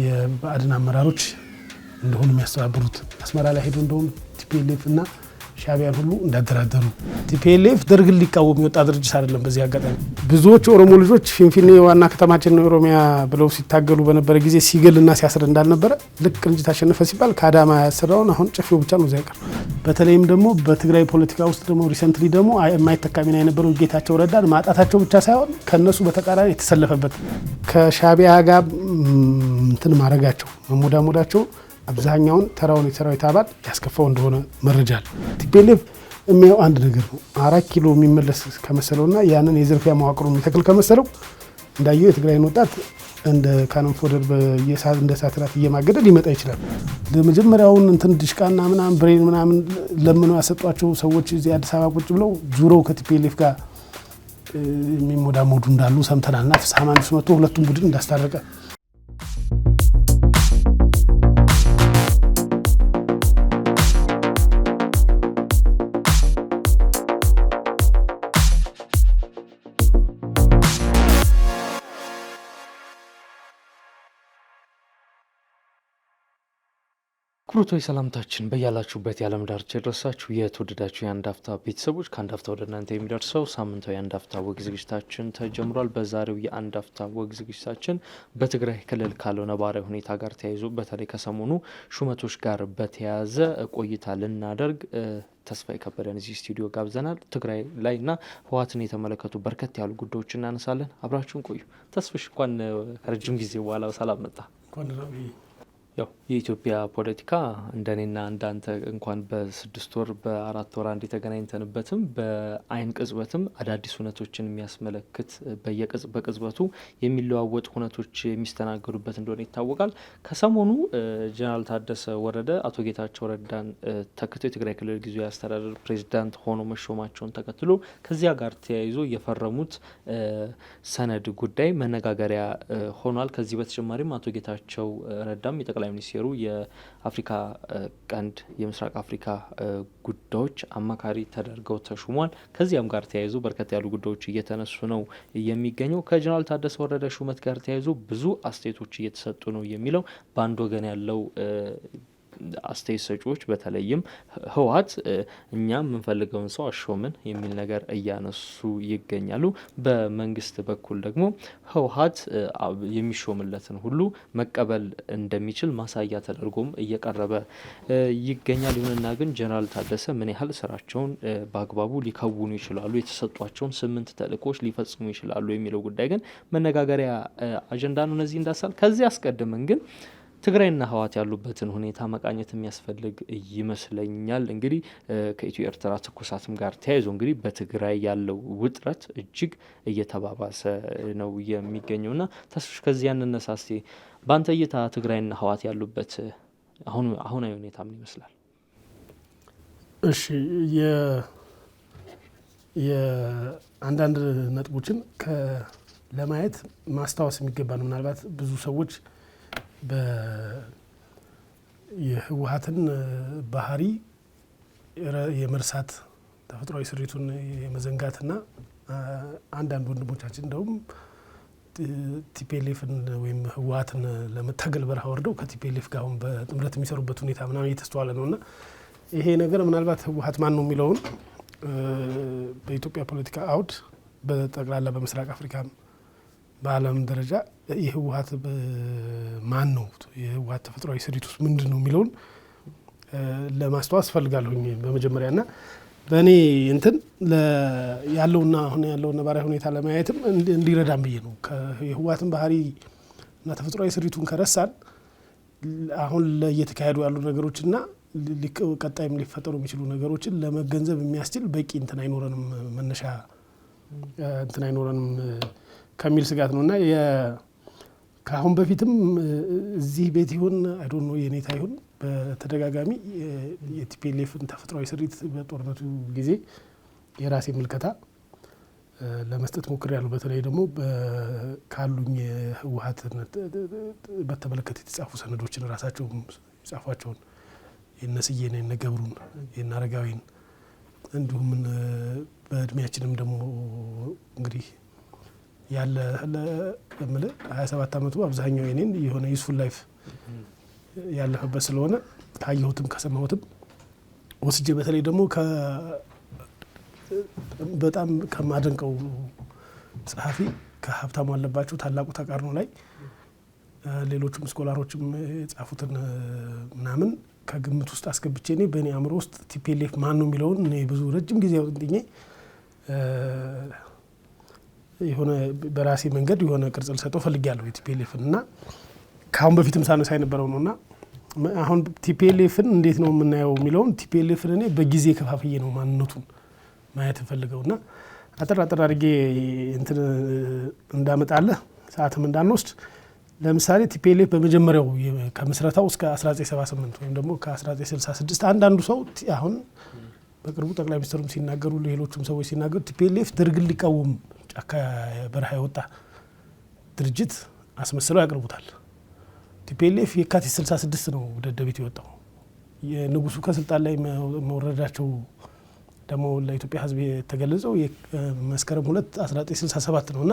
የባዕድን አመራሮች እንደሆኑ የሚያስተባብሩት አስመራ ላይ ሄዶ እንደውም ቲፒኤልኤፍ እና ሻዕቢያን ሁሉ እንዳደራደሩ ቲፒኤልኤፍ ደርግን ሊቃወም የወጣ ድርጅት አይደለም። በዚህ አጋጣሚ ብዙዎች ኦሮሞ ልጆች ፊንፊኔ ዋና ከተማችን ኦሮሚያ ብለው ሲታገሉ በነበረ ጊዜ ሲገልና ሲያስር እንዳልነበረ ልክ ቅንጅት አሸነፈ ሲባል ከአዳማ ያሰራውን አሁን ጨፌው ብቻ ነው ዛይቀር። በተለይም ደግሞ በትግራይ ፖለቲካ ውስጥ ደግሞ ሪሰንትሊ ደግሞ የማይተካ ሚና የነበረው ጌታቸው ረዳን ማጣታቸው ብቻ ሳይሆን ከነሱ በተቃራኒ የተሰለፈበት ከሻዕቢያ ጋር እንትን ማድረጋቸው መሞዳሞዳቸው አብዛኛውን ተራውን የሰራዊት አባል ያስከፋው እንደሆነ መረጃ አለ። ቲፒኤልኤፍ የሚያው አንድ ነገር ነው 4 ኪሎ የሚመለስ ከመሰለውና ያንን የዝርፊያ መዋቅሩ የሚተክል ከመሰለው እንዳየው የትግራይን ወጣት እንደ ካኖንፎደር በየሳት እንደ ሳትራት እየማገደ ሊመጣ ይችላል። ለመጀመሪያውን እንትን ድሽቃና ምናምን ብሬን ምናምን ለምነው ያሰጧቸው ሰዎች እዚህ አዲስ አበባ ቁጭ ብለው ዙረው ከቲፒኤልኤፍ ጋር የሚሞዳሞዱ እንዳሉ ሰምተናልና ፍስሐ ማንዱስ መጥቶ ሁለቱም ቡድን እንዳስታረቀ ክቡራን ሰላምታችን በያላችሁበት የዓለም ዳርቻ ይድረሳችሁ። የተወደዳችሁ የአንድ አፍታ ቤተሰቦች ከአንድ አፍታ ወደ እናንተ የሚደርሰው ሳምንታዊ የአንድ አፍታ ወግ ዝግጅታችን ተጀምሯል። በዛሬው የአንድ አፍታ ወግ ዝግጅታችን በትግራይ ክልል ካለው ነባራዊ ሁኔታ ጋር ተያይዞ በተለይ ከሰሞኑ ሹመቶች ጋር በተያያዘ ቆይታ ልናደርግ ተስፋዬ ከበደን እዚህ ስቱዲዮ ጋብዘናል። ትግራይ ላይና ህወሓትን የተመለከቱ በርከት ያሉ ጉዳዮች እናነሳለን። አብራችሁን ቆዩ። ተስፍሽ እንኳን ከረጅም ጊዜ በኋላ ሰላም መጣ። ያው የኢትዮጵያ ፖለቲካ እንደኔና እንዳንተ እንኳን በ6 ወር በ4 ወር አንድ የተገናኝተንበትም በአይን ቅጽበትም አዳዲስ ሁነቶችን የሚያስመለክት በቅጽበቱ የሚለዋወጥ ሁነቶች የሚስተናገዱበት እንደሆነ ይታወቃል። ከሰሞኑ ጀነራል ታደሰ ወረደ አቶ ጌታቸው ረዳን ተክተው የትግራይ ክልል ጊዜያዊ አስተዳደር ፕሬዝዳንት ሆኖ መሾማቸውን ተከትሎ ከዚያ ጋር ተያይዞ የፈረሙት ሰነድ ጉዳይ መነጋገሪያ ሆኗል። ከዚህ በተጨማሪም አቶ ጌታቸው ረዳም የጠቅላይ ሚኒስቴሩ የአፍሪካ ቀንድ የምስራቅ አፍሪካ ጉዳዮች አማካሪ ተደርገው ተሹሟል። ከዚያም ጋር ተያይዞ በርከት ያሉ ጉዳዮች እየተነሱ ነው የሚገኘው። ከጀነራል ታደሰ ወረደ ሹመት ጋር ተያይዞ ብዙ አስተያየቶች እየተሰጡ ነው የሚለው በአንድ ወገን ያለው አስተያየት ሰጪዎች በተለይም ህወሓት እኛ የምንፈልገውን ሰው አሾምን የሚል ነገር እያነሱ ይገኛሉ። በመንግስት በኩል ደግሞ ህወሓት የሚሾምለትን ሁሉ መቀበል እንደሚችል ማሳያ ተደርጎም እየቀረበ ይገኛል። ይሁንና ግን ጀነራል ታደሰ ምን ያህል ስራቸውን በአግባቡ ሊከውኑ ይችላሉ፣ የተሰጧቸውን 8 ተልእኮች ሊፈጽሙ ይችላሉ የሚለው ጉዳይ ግን መነጋገሪያ አጀንዳ ነው። እነዚህ እንዳሳል ከዚህ አስቀድመን ግን ትግራይና ህወሓት ያሉበትን ሁኔታ መቃኘት የሚያስፈልግ ይመስለኛል። እንግዲህ ከኢትዮ ኤርትራ ትኩሳትም ጋር ተያይዞ እንግዲህ በትግራይ ያለው ውጥረት እጅግ እየተባባሰ ነው የሚገኘውና ተስፋሽ ከዚህ ያነሳ እስቲ በአንተ እይታ ትግራይና ህወሓት ያሉበት አሁናዊ ሁኔታ ምን ይመስላል? እሺ የአንዳንድ ነጥቦችን ለማየት ማስታወስ የሚገባ ነው። ምናልባት ብዙ ሰዎች የህወሓትን ባህሪ የመርሳት ተፈጥሯዊ ስሪቱን የመዘንጋትና አንዳንድ ወንድሞቻችን እንደውም ቲፒኤልኤፍን ወይም ህወሓትን ለመታገል በረሃ ወርደው ከቲፒኤልኤፍ ጋር አሁን በጥምረት የሚሰሩበት ሁኔታ ምናምን እየተስተዋለ ነውና ይሄ ነገር ምናልባት ህወሓት ማን ነው የሚለውን በኢትዮጵያ ፖለቲካ አውድ በጠቅላላ በምስራቅ አፍሪካ በዓለም ደረጃ የህወሓት ማን ነው የህወሓት ተፈጥሯዊ ስሪቱስ ምንድን ነው የሚለውን ለማስተዋወስ ፈልጋለሁኝ በመጀመሪያና በእኔ እንትን ያለውና አሁን ያለው ነባራዊ ሁኔታ ለማየትም እንዲረዳም ብዬ ነው። የህወሓትን ባህሪ እና ተፈጥሯዊ ስሪቱን ከረሳን አሁን እየተካሄዱ ያሉ ነገሮችና ቀጣይም ሊፈጠሩ የሚችሉ ነገሮችን ለመገንዘብ የሚያስችል በቂ እንትን አይኖረንም፣ መነሻ እንትን አይኖረንም ከሚል ስጋት ነውና ከአሁን በፊትም እዚህ ቤት ይሁን አይ ዶንት ኖ የኔታ ይሁን በተደጋጋሚ የቲፒኤልኤፍን ተፈጥሯዊ ስሪት በጦርነቱ ጊዜ የራሴ ምልከታ ለመስጠት ሞክሬያለሁ። በተለይ ደግሞ ካሉኝ የህወሓትን በተመለከተ የተጻፉ ሰነዶችን ራሳቸው የጻፏቸውን የነስዬን የነገብሩን የናረጋዊን እንዲሁም በእድሜያችንም ደግሞ እንግዲህ ያለ ለምለ 27 ዓመቱ አብዛኛው የኔን የሆነ ዩስፉል ላይፍ ያለፈበት ስለሆነ ካየሁትም ከሰማሁትም ወስጄ በተለይ ደግሞ በጣም ከማደንቀው ጸሐፊ ከሀብታሙ አለባቸው ታላቁ ተቃርኖ ላይ ሌሎችም ስኮላሮችም የጻፉትን ምናምን ከግምት ውስጥ አስገብቼ እኔ በእኔ አእምሮ ውስጥ ቲፒኤልኤፍ ማን ነው የሚለውን እኔ ብዙ ረጅም ጊዜ አውጥኜ የሆነ በራሴ መንገድ የሆነ ቅርጽ ልሰጠው ፈልጌያለሁ የቲፒኤልኤፍን እና ካሁን በፊትም ሳነሳ የነበረው ነውና አሁን ቲፒኤልኤፍን እንዴት ነው የምናየው የሚለውን ቲፒኤልኤፍን እኔ በጊዜ ከፋፍዬ ነው ማንነቱን ማየት ፈልገውና አጥር አድርጌ እንትን እንዳመጣለህ ሰዓትም እንዳንወስድ ለምሳሌ ቲፒኤልኤፍ በመጀመሪያው ከምስረታው እስከ 1978 ወይም ደግሞ ከ1966 አንዳንዱ ሰው አሁን በቅርቡ ጠቅላይ ሚኒስትሩም ሲናገሩ ሌሎችም ሰዎች ሲናገሩ ቲፒኤልኤፍ ደርግን ሊቃወም ጫካ በረሃ የወጣ ድርጅት አስመስለው ያቀርቡታል። ቲፒኤልኤፍ የካቲት 66 ነው ደደቢት የወጣው። የንጉሱ ከስልጣን ላይ መውረዳቸው ደግሞ ለኢትዮጵያ ሕዝብ የተገለጸው መስከረም 2 1967 ነውና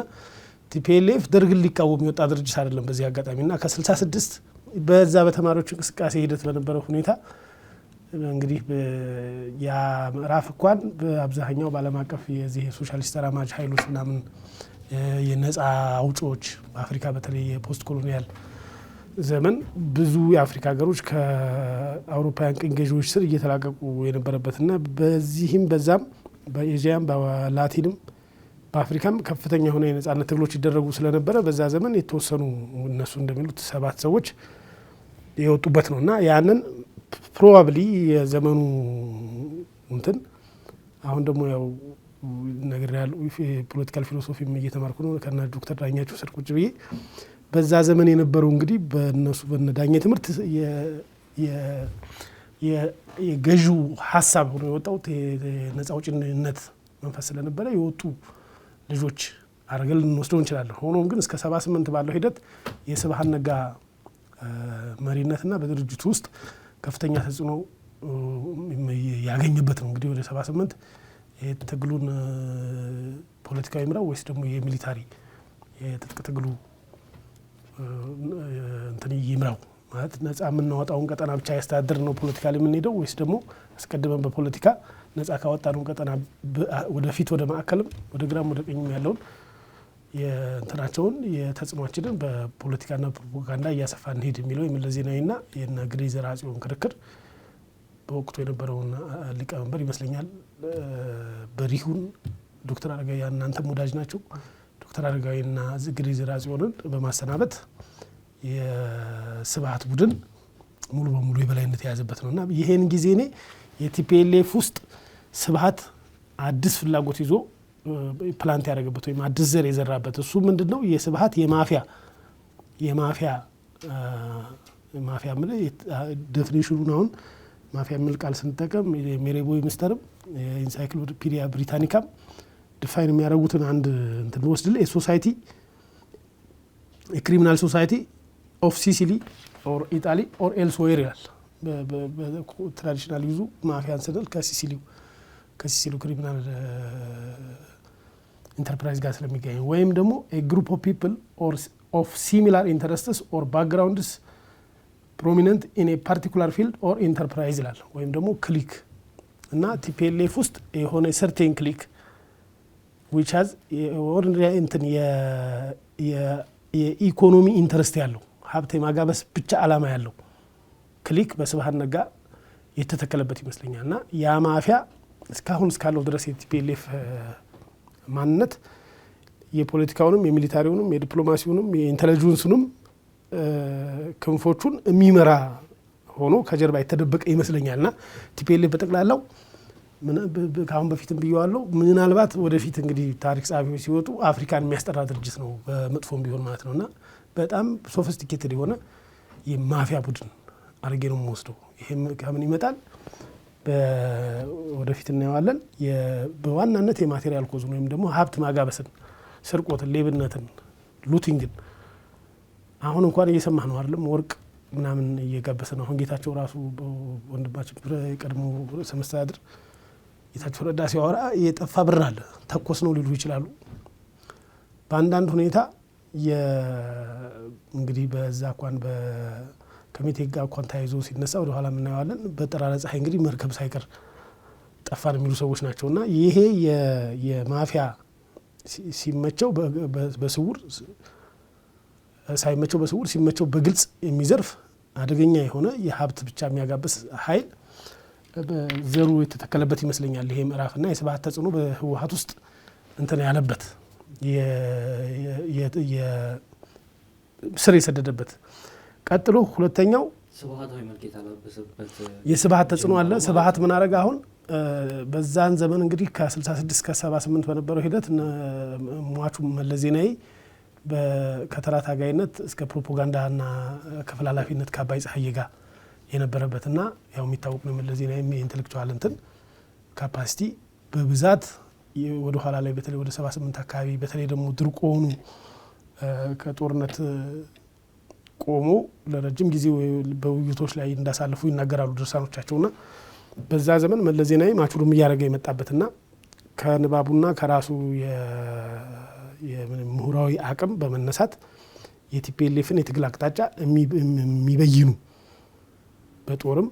ቲፒኤልኤፍ ደርግን ሊቃወም የወጣ ድርጅት አይደለም። በዚህ አጋጣሚና ከ66 በዛ በተማሪዎች እንቅስቃሴ ሂደት በነበረው ሁኔታ እንግዲህ ያ ምዕራፍ እንኳን በአብዛኛው በዓለም አቀፍ የዚህ ሶሻሊስት ተራማጅ ኃይሎች ምናምን የነጻ አውጪዎች በአፍሪካ በተለይ የፖስት ኮሎኒያል ዘመን ብዙ የአፍሪካ ሀገሮች ከአውሮፓውያን ቅኝ ገዢዎች ስር እየተላቀቁ የነበረበትና በዚህም በዛም በኤዥያም በላቲንም በአፍሪካም ከፍተኛ የሆነ የነጻነት ትግሎች ይደረጉ ስለነበረ በዛ ዘመን የተወሰኑ እነሱ እንደሚሉት 7 ሰዎች የወጡበት ነውና ያንን ፕሮባብሊ የዘመኑ እንትን አሁን ደግሞ ያው ነገር ያለው ፖለቲካል ፊሎሶፊም እየተማርኩ ነው ከና ዶክተር ዳኛቸው ስር ቁጭ ብዬ በዛ ዘመን የነበረው እንግዲህ በእነሱ በነዳኛ ትምህርት የገዢው ሀሳብ ሆኖ የወጣው ነጻ አውጪነት መንፈስ ስለነበረ የወጡ ልጆች አርገል እንወስደው እንችላለን። ሆኖም ግን እስከ 78 ባለው ሂደት የስብሃት ነጋ መሪነትና በድርጅቱ ውስጥ ከፍተኛ ተጽዕኖ ያገኘበት ነው። እንግዲህ ወደ 78 የትግሉን ፖለቲካዊ ምራው ወይስ ደግሞ የሚሊታሪ የትጥቅ ትግሉ እንትን ይምራው ማለት ነጻ የምናወጣውን ቀጠና ብቻ ያስተዳድር ነው ፖለቲካሊ የምንሄደው ወይስ ደግሞ አስቀድመን በፖለቲካ ነጻ ካወጣነው ቀጠና ወደፊት ወደ ማዕከልም ወደ ግራም ወደ ቀኝም ያለውን የእንትናቸውን የተጽዕኖአችንን በፖለቲካና ፕሮፓጋንዳ እያሰፋ እንሄድ የሚለው የመለስ ዜናዊና የነ ግደይ ዘርአጽዮን ክርክር በወቅቱ የነበረውን ሊቀመንበር ይመስለኛል በሪሁን ዶክተር አረጋዊ እናንተም ወዳጅ ናቸው ዶክተር አረጋዊና ግደይ ዘርአጽዮንን በማሰናበት የስብሃት ቡድን ሙሉ በሙሉ የበላይነት የያዘበት ነውና ይሄን ጊዜ እኔ የቲፒኤልኤፍ ውስጥ ስብሃት አዲስ ፍላጎት ይዞ ፕላንት ያደረገበት ወይም አዲስ ዘር የዘራበት እሱ ምንድነው የስብሃት የማፊያ ማለት ዴፊኒሽኑን አሁን ማፊያ የሚል ቃል ስንጠቀም ሜሬቦ ሚስተርም ኢንሳይክሎፒዲያ ብሪታኒካም ዲፋይን የሚያደርጉትን አንድ እንትን ወስድል የሶሳይቲ የክሪሚናል ሶሳይቲ ኦፍ ሲሲሊ ኦር ኢጣሊ ኦር ኤልስዌር ይላል። በትራዲሽናል ዩዙ ማፊያን ስንል ከሲሲሊው ክሪሚናል ኢንተርፕራይዝ ጋር ስለሚገኝ ወይም ደግሞ a group of people or of similar interests or backgrounds prominent in a particular field or enterprise ይላል። ወይም ደግሞ ክሊክ እና ቲፒኤልኤፍ ውስጥ የሆነ certain ክሊክ which has ordinary እንትን የኢኮኖሚ ኢንተረስት ያለው ሀብት የማጋበስ ብቻ አላማ ያለው ክሊክ በስብሃት ነጋ የተተከለበት ይመስለኛልና ያ ማፊያ እስካሁን እስካለው ድረስ የቲፒኤልኤፍ ማንነት የፖለቲካውንም የሚሊታሪውንም የዲፕሎማሲውንም የኢንተለጀንሱንም ክንፎቹን የሚመራ ሆኖ ከጀርባ የተደበቀ ይመስለኛልና ቲፒኤልኤፍ በጠቅላላው ካሁን በፊትም ብየዋለሁ ምናልባት ወደፊት እንግዲህ ታሪክ ጻፊዎች ሲወጡ አፍሪካን የሚያስጠራ ድርጅት ነው በመጥፎም ቢሆን ማለት ነውና በጣም ሶፊስቲኬትድ የሆነ የማፊያ ቡድን አርጌ ነው የምወስደው። ይሄም ከምን ይመጣል ወደፊት እናየዋለን። በዋናነት የማቴሪያል ኮዝ ወይም ደግሞ ሀብት ማጋበስን፣ ስርቆትን፣ ሌብነትን፣ ሉቲንግን አሁን እንኳን እየሰማህ ነው አይደለም ወርቅ ምናምን እየጋበሰ ነው። አሁን ጌታቸው ራሱ ወንድማችን ቀድሞ ርዕሰ መስተዳድር ጌታቸው ረዳ ሲያወራ የጠፋ ብር አለ ተኮስ ነው ሊሉ ይችላሉ። በአንዳንድ ሁኔታ እንግዲህ በዛ እንኳን በኮሚቴ ጋር እንኳን ተያይዞ ሲነሳ ወደ ኋላ እናየዋለን። በጠራራ ፀሐይ እንግዲህ መርከብ ሳይቀር ጠፋን የሚሉ ሰዎች ናቸውና ይሄ የማፊያ ሲመቸው በስውር ሳይመቸው በስውር ሲመቸው በግልጽ የሚዘርፍ አደገኛ የሆነ የሀብት ብቻ የሚያጋብስ ኃይል ዘሩ የተተከለበት ይመስለኛል። ይሄ ምዕራፍና የስብሃት ተጽዕኖ በህወሓት ውስጥ እንትን ያለበት ስር የሰደደበት። ቀጥሎ ሁለተኛው ስብሃታዊ መልክ የተላበሰበት የስብሃት ተጽዕኖ አለ። ስብሃት ምን አረጋ? አሁን በዛን ዘመን እንግዲህ ከ66 እስከ 78 በነበረው ሂደት ሟቹ መለስ ዜናዊ ከተራ ታጋይነት እስከ ፕሮፓጋንዳና ክፍል ኃላፊነት ከአባይ ፀሐዬ ጋር የነበረበትና ያው የሚታወቅ ነው። መለስ ዜናዊ የኢንተሌክቹዋል እንትን ካፓሲቲ በብዛት ወደ ኋላ ላይ በተለይ ወደ 78 አካባቢ በተለይ ደግሞ ድርቆኑ ከጦርነት ቆሞ ለረጅም ጊዜ በውይይቶች ላይ እንዳሳለፉ ይናገራሉ ድርሳኖቻቸውና በዛ ዘመን መለስ ዜናዊ ማቹሩም እያደረገ የመጣበትና ከንባቡና ከራሱ የምሁራዊ አቅም በመነሳት የቲፒኤልኤፍን የትግል አቅጣጫ የሚበይኑ በጦርም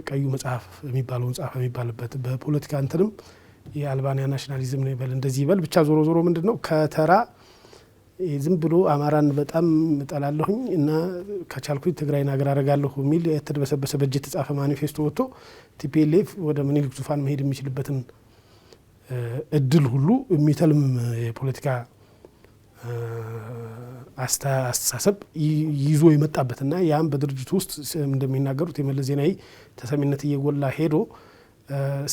ቀዩ መጽሐፍ የሚባለው መጽሐፍ የሚባልበት በፖለቲካ እንትንም የአልባንያ ናሽናሊዝም ነው ይበል እንደዚህ ይበል ብቻ ዞሮ ዞሮ ምንድነው ከተራ ዝም ብሎ አማራን በጣም እጠላለሁኝ እና ከቻልኩኝ ትግራይን ሀገር አደርጋለሁ የሚል የተደበሰበሰ በጀት የተጻፈ ማኒፌስቶ ወጥቶ ቲፒኤልኤፍ ወደ ምኒልክ ዙፋን መሄድ የሚችልበትን እድል ሁሉ የሚተልም የፖለቲካ አስተሳሰብ ይዞ የመጣበትና ያም በድርጅቱ ውስጥ እንደሚናገሩት የመለስ ዜናዊ ተሰሚነት እየጎላ ሄዶ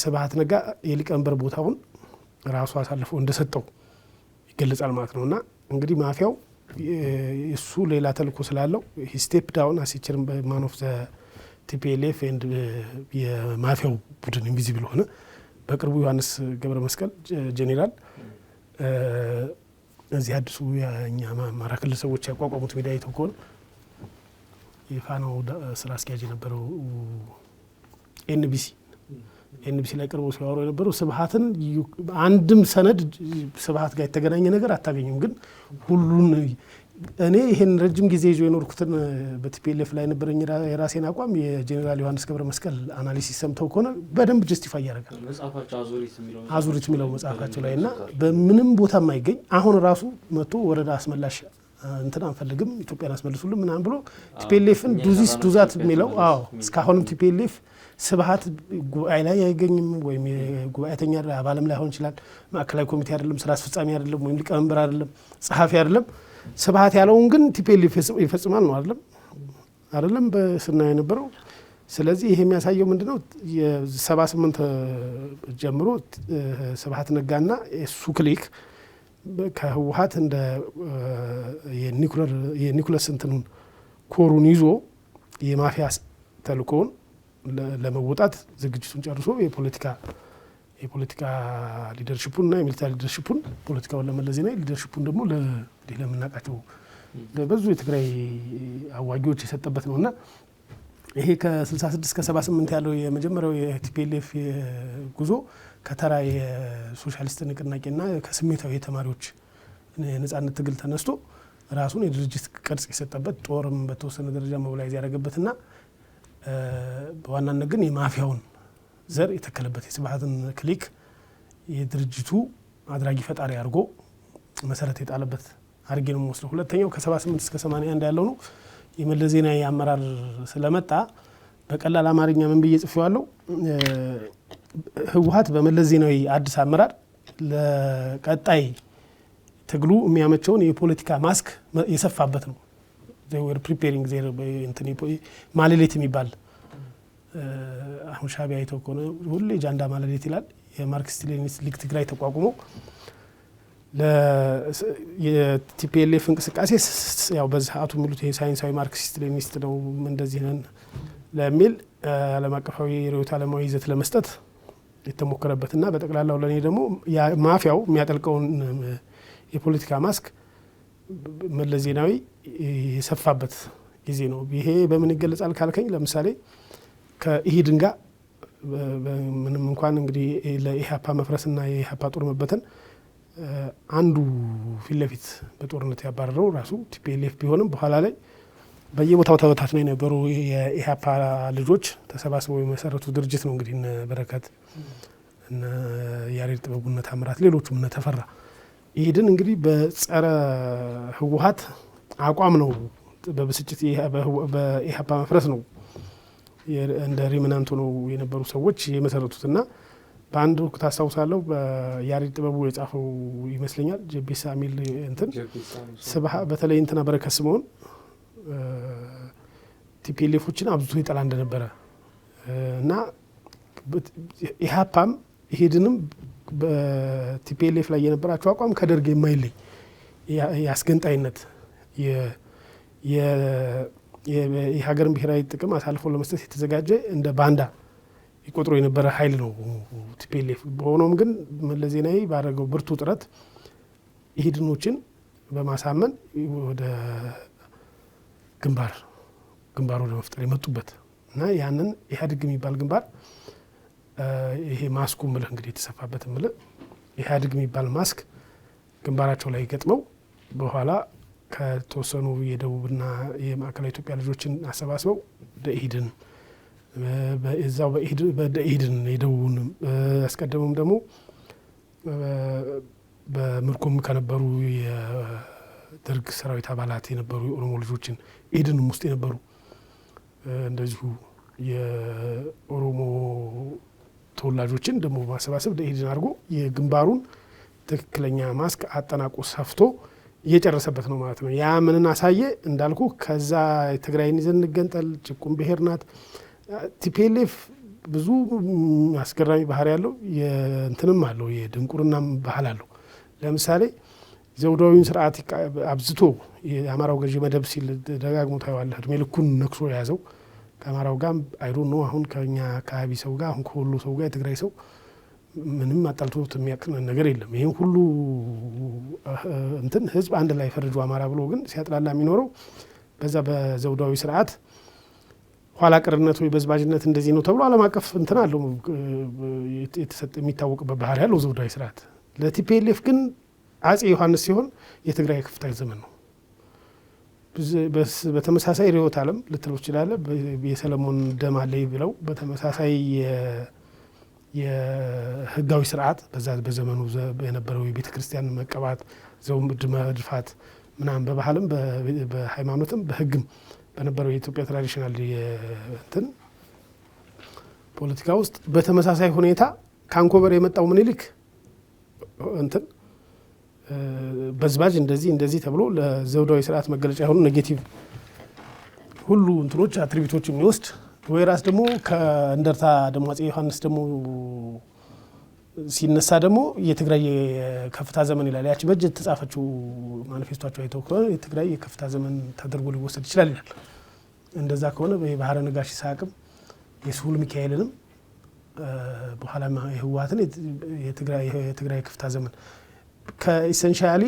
ስብሃት ነጋ የሊቀመንበር ቦታውን ራሱ አሳልፎ እንደሰጠው ይገለጻል ማለት ነውና እንግዲህ ማፊያው እሱ ሌላ ተልእኮ ስላለው ስቴፕ ዳውን አሲቸርም በማን ኦፍ ዘ ቲፒኤልኤፍ ኤንድ የማፊያው ቡድን ኢንቪዚብል ሆነ። በቅርቡ ዮሐንስ ገብረ መስቀል ጄኔራል እዚህ አዲሱ የኛ አማራ ክልል ሰዎች ያቋቋሙት ሚዲያ ይተኮን የፋናው ስራ አስኪያጅ የነበረው ኤንቢሲ ላይ ቀርቦ ሲያወሩ የነበረው ስብሃትን አንድም ሰነድ ስብሃት ጋር የተገናኘ ነገር አታገኙም። ግን ሁሉን እኔ ይሄን ረጅም ጊዜ ይዞ የኖርኩትን በቲፒኤልኤፍ ላይ ነበረኝ የራሴን አቋም የጄኔራል ዮሐንስ ገብረ መስቀል አናሊሲስ ሰምተው ከሆነ በደንብ ጀስቲፋይ ያደርጋል። መጽሐፋቸው አዙሪት የሚለው መጽሐፋቸው ላይና በምንም ቦታ የማይገኝ አሁን ራሱ መጥቶ ወረዳ አስመላሽ እንትን አንፈልግም ኢትዮጵያን አስመልሱልን ምናምን ብሎ ቲፒኤልኤፍን ዱዚስ ዱዛት የሚለው እስካሁንም ቲፒኤልኤፍ ስብሃት ጉባኤ ላይ አይገኝም ወይም የጉባኤተኛ አባልም ላይሆን ይችላል። ማዕከላዊ ኮሚቴ አይደለም፣ ስራ አስፈጻሚ አይደለም፣ ወይም ሊቀመንበር አይደለም፣ ጸሐፊ አይደለም። ስብሃት ያለውን ግን ቲፒኤልኤፍ ይፈጽማል ነው አይደለም በስና የነበረው። ስለዚህ ይሄ የሚያሳየው ምንድነው የ78 ጀምሮ ስብሃት ነጋና እሱ ክሊክ ከህወሓት እንደ የኒኩለስ እንትኑን ኮሩን ይዞ የማፊያ ተልእኮውን ለመወጣት ዝግጅቱን ጨርሶ የፖለቲካ ሊደርሺፑን እና የሚሊታሪ ሊደርሺፑን ፖለቲካውን ለመለስ ዜናዊ ሊደርሺፑን ደግሞ ለምናውቃቸው ለብዙ የትግራይ አዋጊዎች የሰጠበት ነውና ይሄ ከ66 እስከ 78 ያለው የመጀመሪያው የቲፒኤልኤፍ ጉዞ ከተራ የሶሻሊስት ንቅናቄና ከስሜታዊ የተማሪዎች የነጻነት ትግል ተነስቶ ራሱን የድርጅት ቅርጽ የሰጠበት ጦርም በተወሰነ ደረጃ ሞቢላይዝ ያደረገበትና በዋናነት ግን የማፊያውን ዘር የተከለበት የስብሃትን ክሊክ የድርጅቱ አድራጊ ፈጣሪ አድርጎ መሰረት የጣለበት አድርጌ ነው የምወስደው። ሁለተኛው ከ78 እስከ 81 ያለው ነው የመለስ ዜናዊ አመራር ስለመጣ በቀላል አማርኛ ምን ብዬ ጽፌዋለሁ። ህወሓት በመለስ ዜናዊ አዲስ አመራር ለቀጣይ ትግሉ የሚያመቸውን የፖለቲካ ማስክ የሰፋበት ነው። they were preparing their ማለሌት የሚባል አሁን ሻዕቢያ አይተው ከሆነ ሁሌ ጃንዳ ማለሌት ይላል። የማርክሲስት ሌኒኒስት ሊግ ትግራይ ተቋቁሞ የቲፒኤልኤፍ እንቅስቃሴ ያው በዛቱ የሚሉት የሳይንሳዊ ማርክሲስት ሌኒኒስት ነው እንደዚህ ነን ለሚል ዓለም አቀፋዊ ርዕዮተ ዓለማዊ ይዘት ለመስጠት የተሞከረበትና በጠቅላላው ለኔ ደግሞ ማፊያው የሚያጠልቀውን የፖለቲካ ማስክ መለስ ዜናዊ የሰፋበት ጊዜ ነው። ይሄ በምን ይገለጻል ካልከኝ ለምሳሌ ከኢሂድን ጋር ምንም እንኳን እንግዲህ ለኢህአፓ መፍረስና የኢህአፓ ጦር መበተን አንዱ ፊት ለፊት በጦርነት ያባረረው ራሱ ቲፒኤልኤፍ ቢሆንም በኋላ ላይ በየቦታው ተበታትነው የነበሩ የኢህአፓ ልጆች ተሰባስበው የመሰረቱ ድርጅት ነው። እንግዲህ እነ በረከት እነ ያሬድ ጥበቡና ታምራት ሌሎቹም እነ ተፈራ ኢህድን እንግዲህ በጸረ ህወሓት አቋም ነው በብስጭት በኢህአፓ መፍረስ ነው እንደ ሪሚናንት ነው የነበሩ ሰዎች የመሰረቱትና በአንድ ወቅት ታስታውሳለሁ በያሬድ ጥበቡ የጻፈው ይመስለኛል ጀቤሳ ሚል እንትን ስብሃ በተለይ እንትና በረከት ስምኦን ቲፒኤልኤፎችን አብዝቶ ይጠላ እንደነበረ እና ኢህአፓም ኢህድንም በቲፒኤልኤፍ ላይ የነበራቸው አቋም ከደርግ የማይለይ የአስገንጣይነት የሀገርን ብሔራዊ ጥቅም አሳልፎ ለመስጠት የተዘጋጀ እንደ ባንዳ ይቆጥሮ የነበረ ኃይል ነው ቲፒኤልኤፍ። በሆኖም ግን መለስ ዜናዊ ባደረገው ብርቱ ጥረት ኢህድኖችን በማሳመን ወደ ግንባር ወደ መፍጠር የመጡበት እና ያንን ኢህአዴግ የሚባል ግንባር ይሄ ማስኩ ምልህ እንግዲህ የተሰፋበት ምልህ ኢህአዴግ የሚባል ማስክ ግንባራቸው ላይ ገጥመው በኋላ ከተወሰኑ የደቡብና የማዕከላዊ ኢትዮጵያ ልጆችን አሰባስበው ደኢህድን በዛው በኢህድን የደቡብን አስቀድመውም ደግሞ በምርኮም ከነበሩ የደርግ ሰራዊት አባላት የነበሩ የኦሮሞ ልጆችን ኢህድንም ውስጥ የነበሩ እንደዚሁ የኦሮሞ ተወላጆችን ደግሞ ማሰባሰብ ደኢህድን አድርጎ የግንባሩን ትክክለኛ ማስክ አጠናቆ ሰፍቶ እየጨረሰበት ነው ማለት ነው። ያ ምንን አሳየ እንዳልኩ ከዛ ትግራይን ይዘን እንገንጠል ጭቁን ብሔር ናት። ቲፒኤልኤፍ ብዙ አስገራሚ ባህሪ ያለው የእንትንም አለው የድንቁርናም ባህል አለው። ለምሳሌ ዘውዳዊውን ስርዓት አብዝቶ የአማራው ገዢ መደብ ሲል ደጋግሞ ታየዋለህ። እድሜ ልኩን ነክሶ የያዘው ከአማራው ጋር አይዶ ነው። አሁን ከኛ አካባቢ ሰው ጋር አሁን ከሁሉ ሰው ጋር የትግራይ ሰው ምንም አጣልቶት የሚያውቅ ነገር የለም። ይሄን ሁሉ እንትን ህዝብ አንድ ላይ ፈርጆ አማራ ብሎ ግን ሲያጥላላ የሚኖረው በዛ በዘውዳዊ ስርዓት ኋላ ቀርነት ወይ በዝባጅነት እንደዚህ ነው ተብሎ ዓለም አቀፍ እንትን አለው የተሰጠ የሚታወቅበት ባህሪ ያለው ዘውዳዊ ስርዓት። ለቲፒኤልኤፍ ግን አጼ ዮሐንስ ሲሆን የትግራይ ክፍታ ዘመን ነው። በተመሳሳይ ርዕዮተ ዓለም ልትለው ትችላለህ። የሰለሞን ደም አለ ብለው በተመሳሳይ የህጋዊ ስርዓት በዛ በዘመኑ የነበረው የቤተ ክርስቲያን መቀባት ዘውድ መድፋት ምናምን በባህልም በሃይማኖትም በህግም በነበረው የኢትዮጵያ ትራዲሽናል እንትን ፖለቲካ ውስጥ በተመሳሳይ ሁኔታ ካንኮበር የመጣው ምኒልክ እንትን በዝባጅ እንደዚህ ተብሎ ለዘውዳዊ ስርዓት መገለጫ የሆኑ ኔጌቲቭ ሁሉ እንትኖች አትሪቢዩቶች የሚወስድ ወይ ራስ ደግሞ ከእንደርታ ደግሞ አጼ ዮሐንስ ደግሞ ሲነሳ ደግሞ የትግራይ የከፍታ ዘመን ይላል። ያቺ በእጅ የተጻፈችው ማኒፌስቶቸው አይተው ከሆነ የትግራይ የከፍታ ዘመን ተደርጎ ሊወሰድ ይችላል ይላል። እንደዛ ከሆነ በባህረ ነጋሽ ይስሐቅም የስሁል ሚካኤልንም በኋላ የህወሓትን የትግራይ የከፍታ ዘመን ከኢሰንሻሊ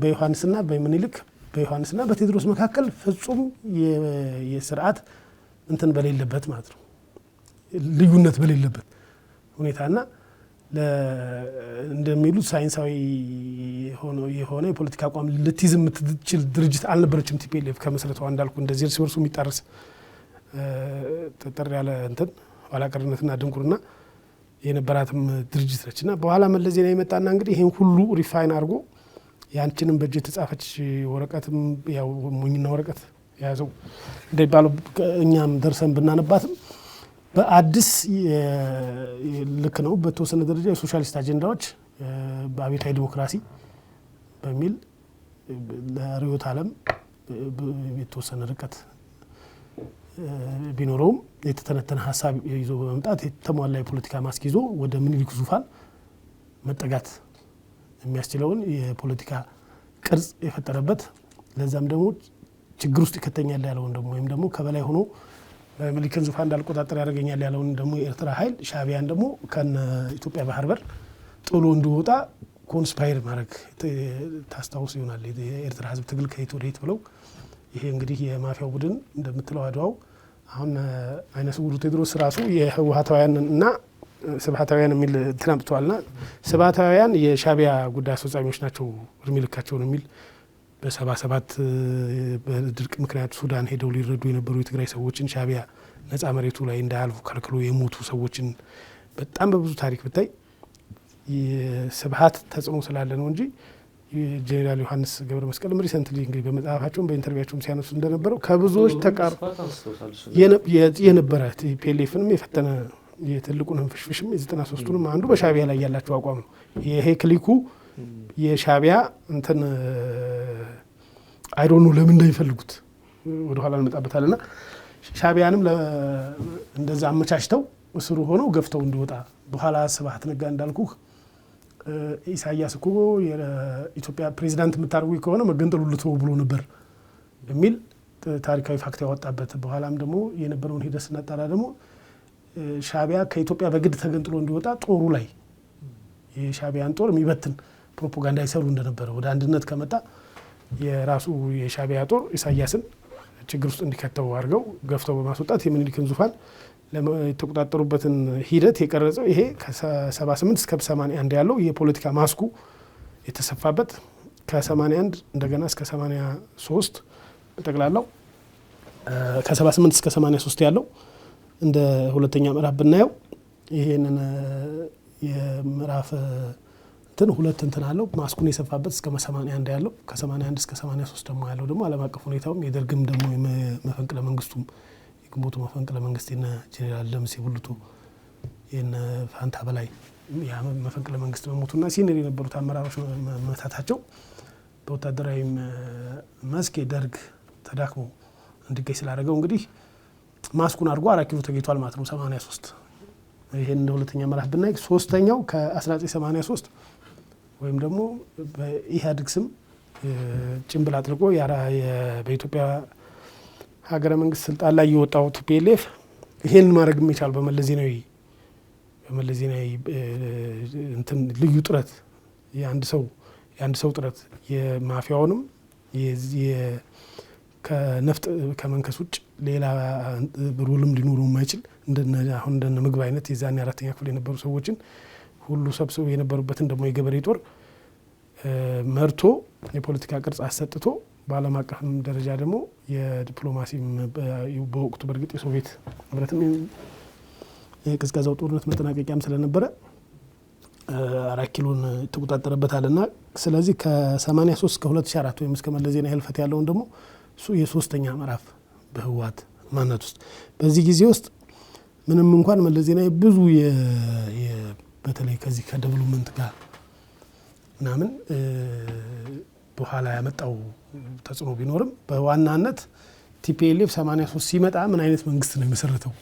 በዮሐንስና በምኒልክ በዮሐንስና በቴዎድሮስ መካከል ፍጹም የስርዓት እንትን በሌለበት ማለት ነው ልዩነት በሌለበት ሁኔታና እንደሚሉት ሳይንሳዊ የሆነ የፖለቲካ አቋም ልትይዝ የምትችል ድርጅት አልነበረችም ቲፒኤልኤፍ ከመሰረቷ። እንዳልኩ እንደዚህ እርስ በርሱ የሚጣረስ ጠጠር ያለ እንትን ኋላ ቀርነትና ድንቁርና የነበራትም ድርጅት ነችና በኋላ መለስ ዜናዊ የመጣና እንግዲህ ይሄን ሁሉ ሪፋይን አድርጎ ያንቺንም በእጅ የተጻፈች ወረቀትም ያው ሞኝና ወረቀት ያዘው እንደሚባለው እኛም ደርሰን ብናነባትም በአዲስ ልክ ነው በተወሰነ ደረጃ የሶሻሊስት አጀንዳዎች በአብዮታዊ ዲሞክራሲ በሚል ለርዕዮተ ዓለም የተወሰነ ርቀት ቢኖረውም የተተነተነ ሀሳብ ይዞ በመምጣት የተሟላ የፖለቲካ ማስክ ይዞ ወደ ምኒልክ ዙፋን መጠጋት የሚያስችለውን የፖለቲካ ቅርጽ የፈጠረበት ለዛም ደግሞ ችግር ውስጥ ይከተኛል ያለውን ደግሞ ወይም ደግሞ ከበላይ ሆኖ በምኒልክን ዙፋን እንዳልቆጣጠር ያደርገኛል ያለውን ደግሞ የኤርትራ ኃይል ሻዕቢያን ደግሞ ከነ ኢትዮጵያ ባህር በር ጥሎ እንዲወጣ ኮንስፓየር ማድረግ ታስታውስ ይሆናል። የኤርትራ ህዝብ ትግል ከየት ወደ የት ብለው ይሄ እንግዲህ የማፊያው ቡድን እንደምትለው አድዋው አሁን አይነ ስውሩ ቴዎድሮስ ራሱ የህወሓታውያን እና ስብሃታውያን የሚል ትናምጥቷልና ስብሃታውያን የሻቢያ ጉዳይ አስፈጻሚዎች ናቸው እድሜ ልካቸውን የሚል በ77 በድርቅ ምክንያት ሱዳን ሄደው ሊረዱ የነበሩ የትግራይ ሰዎችን ሻቢያ ነፃ መሬቱ ላይ እንዳያልፉ ከልክሎ የሞቱ ሰዎችን በጣም በብዙ ታሪክ ብታይ የስብሃት ተጽዕኖ ስላለ ነው እንጂ ጄኔራል ዮሐንስ ገብረ መስቀልም ሪሰንትሊ እንግዲህ በመጽሐፋቸውም በኢንተርቪያቸውም ሲያነሱ እንደነበረው ከብዙዎች ተቃር የነበረ ቲፒኤልኤፍንም የፈተነ የትልቁን ፍሽፍሽም የ93ቱንም አንዱ በሻቢያ ላይ ያላቸው አቋም ነው። ይሄ ክሊኩ የሻቢያ እንትን አይዶኑ ለምን እንደሚፈልጉት ወደ ኋላ እንመጣበታልና ሻቢያንም እንደዛ አመቻችተው እስሩ ሆነው ገፍተው እንዲወጣ በኋላ ስብሃት ነጋ እንዳልኩህ ኢሳያስ እኮ የኢትዮጵያ ፕሬዚዳንት የምታደርጉ ከሆነ መገንጠሉ ልትወው ብሎ ነበር የሚል ታሪካዊ ፋክት ያወጣበት በኋላም ደግሞ የነበረውን ሂደት ስናጣራ ደግሞ ሻቢያ ከኢትዮጵያ በግድ ተገንጥሎ እንዲወጣ ጦሩ ላይ የሻቢያን ጦር የሚበትን ፕሮፓጋንዳ ይሰሩ እንደነበረ ወደ አንድነት ከመጣ የራሱ የሻቢያ ጦር ኢሳያስን ችግር ውስጥ እንዲከተው አድርገው ገፍተው በማስወጣት የምኒልክን ዙፋን የተቆጣጠሩበትን ሂደት የቀረጸው ይሄ ከ78 እስከ 81 ያለው የፖለቲካ ማስኩ የተሰፋበት ከ81 እንደገና እስከ 83 በጠቅላላው ከ78 እስከ 83 ያለው እንደ ሁለተኛ ምዕራፍ ብናየው ይሄንን የምዕራፍ እንትን ሁለት እንትን አለው ማስኩን የሰፋበት እስከ 81 ያለው ከ81 እስከ 83 ደግሞ ያለው ደግሞ ዓለም አቀፍ ሁኔታውም የደርግም ደግሞ መፈንቅለ መንግስቱም የግንቦቱ መፈንቅለ መንግስት የነ ጄኔራል ደምሴ ቡልቶ የነ ፋንታ በላይ ያ መፈንቅለ መንግስት መሞቱና ሲኒየር የነበሩት አመራሮች መታታቸው በወታደራዊ መስክ ደርግ ተዳክሞ እንዲገኝ ስላደረገው እንግዲህ ማስኩን አድርጎ 4 ኪሎ ተገኝቷል ማለት ነው 83 ይሄን እንደ ሁለተኛ ምዕራፍ ብናይ ሶስተኛው ከ1983 ወይም ደግሞ በኢህአዴግ ስም ጭምብል አጥልቆ በኢትዮጵያ ሀገረ መንግስት ስልጣን ላይ የወጣው ቲፒኤልኤፍ ይሄን ማድረግ የሚቻል በመለስ ዜናዊ እንትን ልዩ ጥረት የአንድ ሰው ጥረት የማፊያውንም ከነፍጥ ከመንከስ ውጭ ሌላ ሩልም ሊኖሩ የማይችል አሁን እንደነ ምግብ አይነት የዛኔ 4ኛ ክፍል የነበሩ ሰዎችን ሁሉ ሰብስበው የነበሩበትን ደግሞ የገበሬ ጦር መርቶ የፖለቲካ ቅርጽ አሰጥቶ በዓለም አቀፍ ደረጃ ደግሞ የዲፕሎማሲ በወቅቱ በእርግጥ የሶቪየት ህብረትም የቅዝቃዜው ጦርነት መጠናቀቂያም ስለነበረ 4 ኪሎን ተቆጣጠረበታልና ስለዚህ ከ83 እስከ 2004 ወይም እስከ መለስ ዜናዊ ህልፈት ያለውን ደግሞ እሱ የሶስተኛ ምዕራፍ በህወሓት ማንነት ውስጥ በዚህ ጊዜ ውስጥ ምንም እንኳን መለስ ዜናዊ ብዙ በተለይ ከዚህ ከዴቨሎፕመንት ጋር ምናምን በኋላ ያመጣው ተጽዕኖ ቢኖርም በዋናነት ቲፒኤልኤፍ 83 ሲመጣ ምን አይነት መንግስት ነው የመሰረተው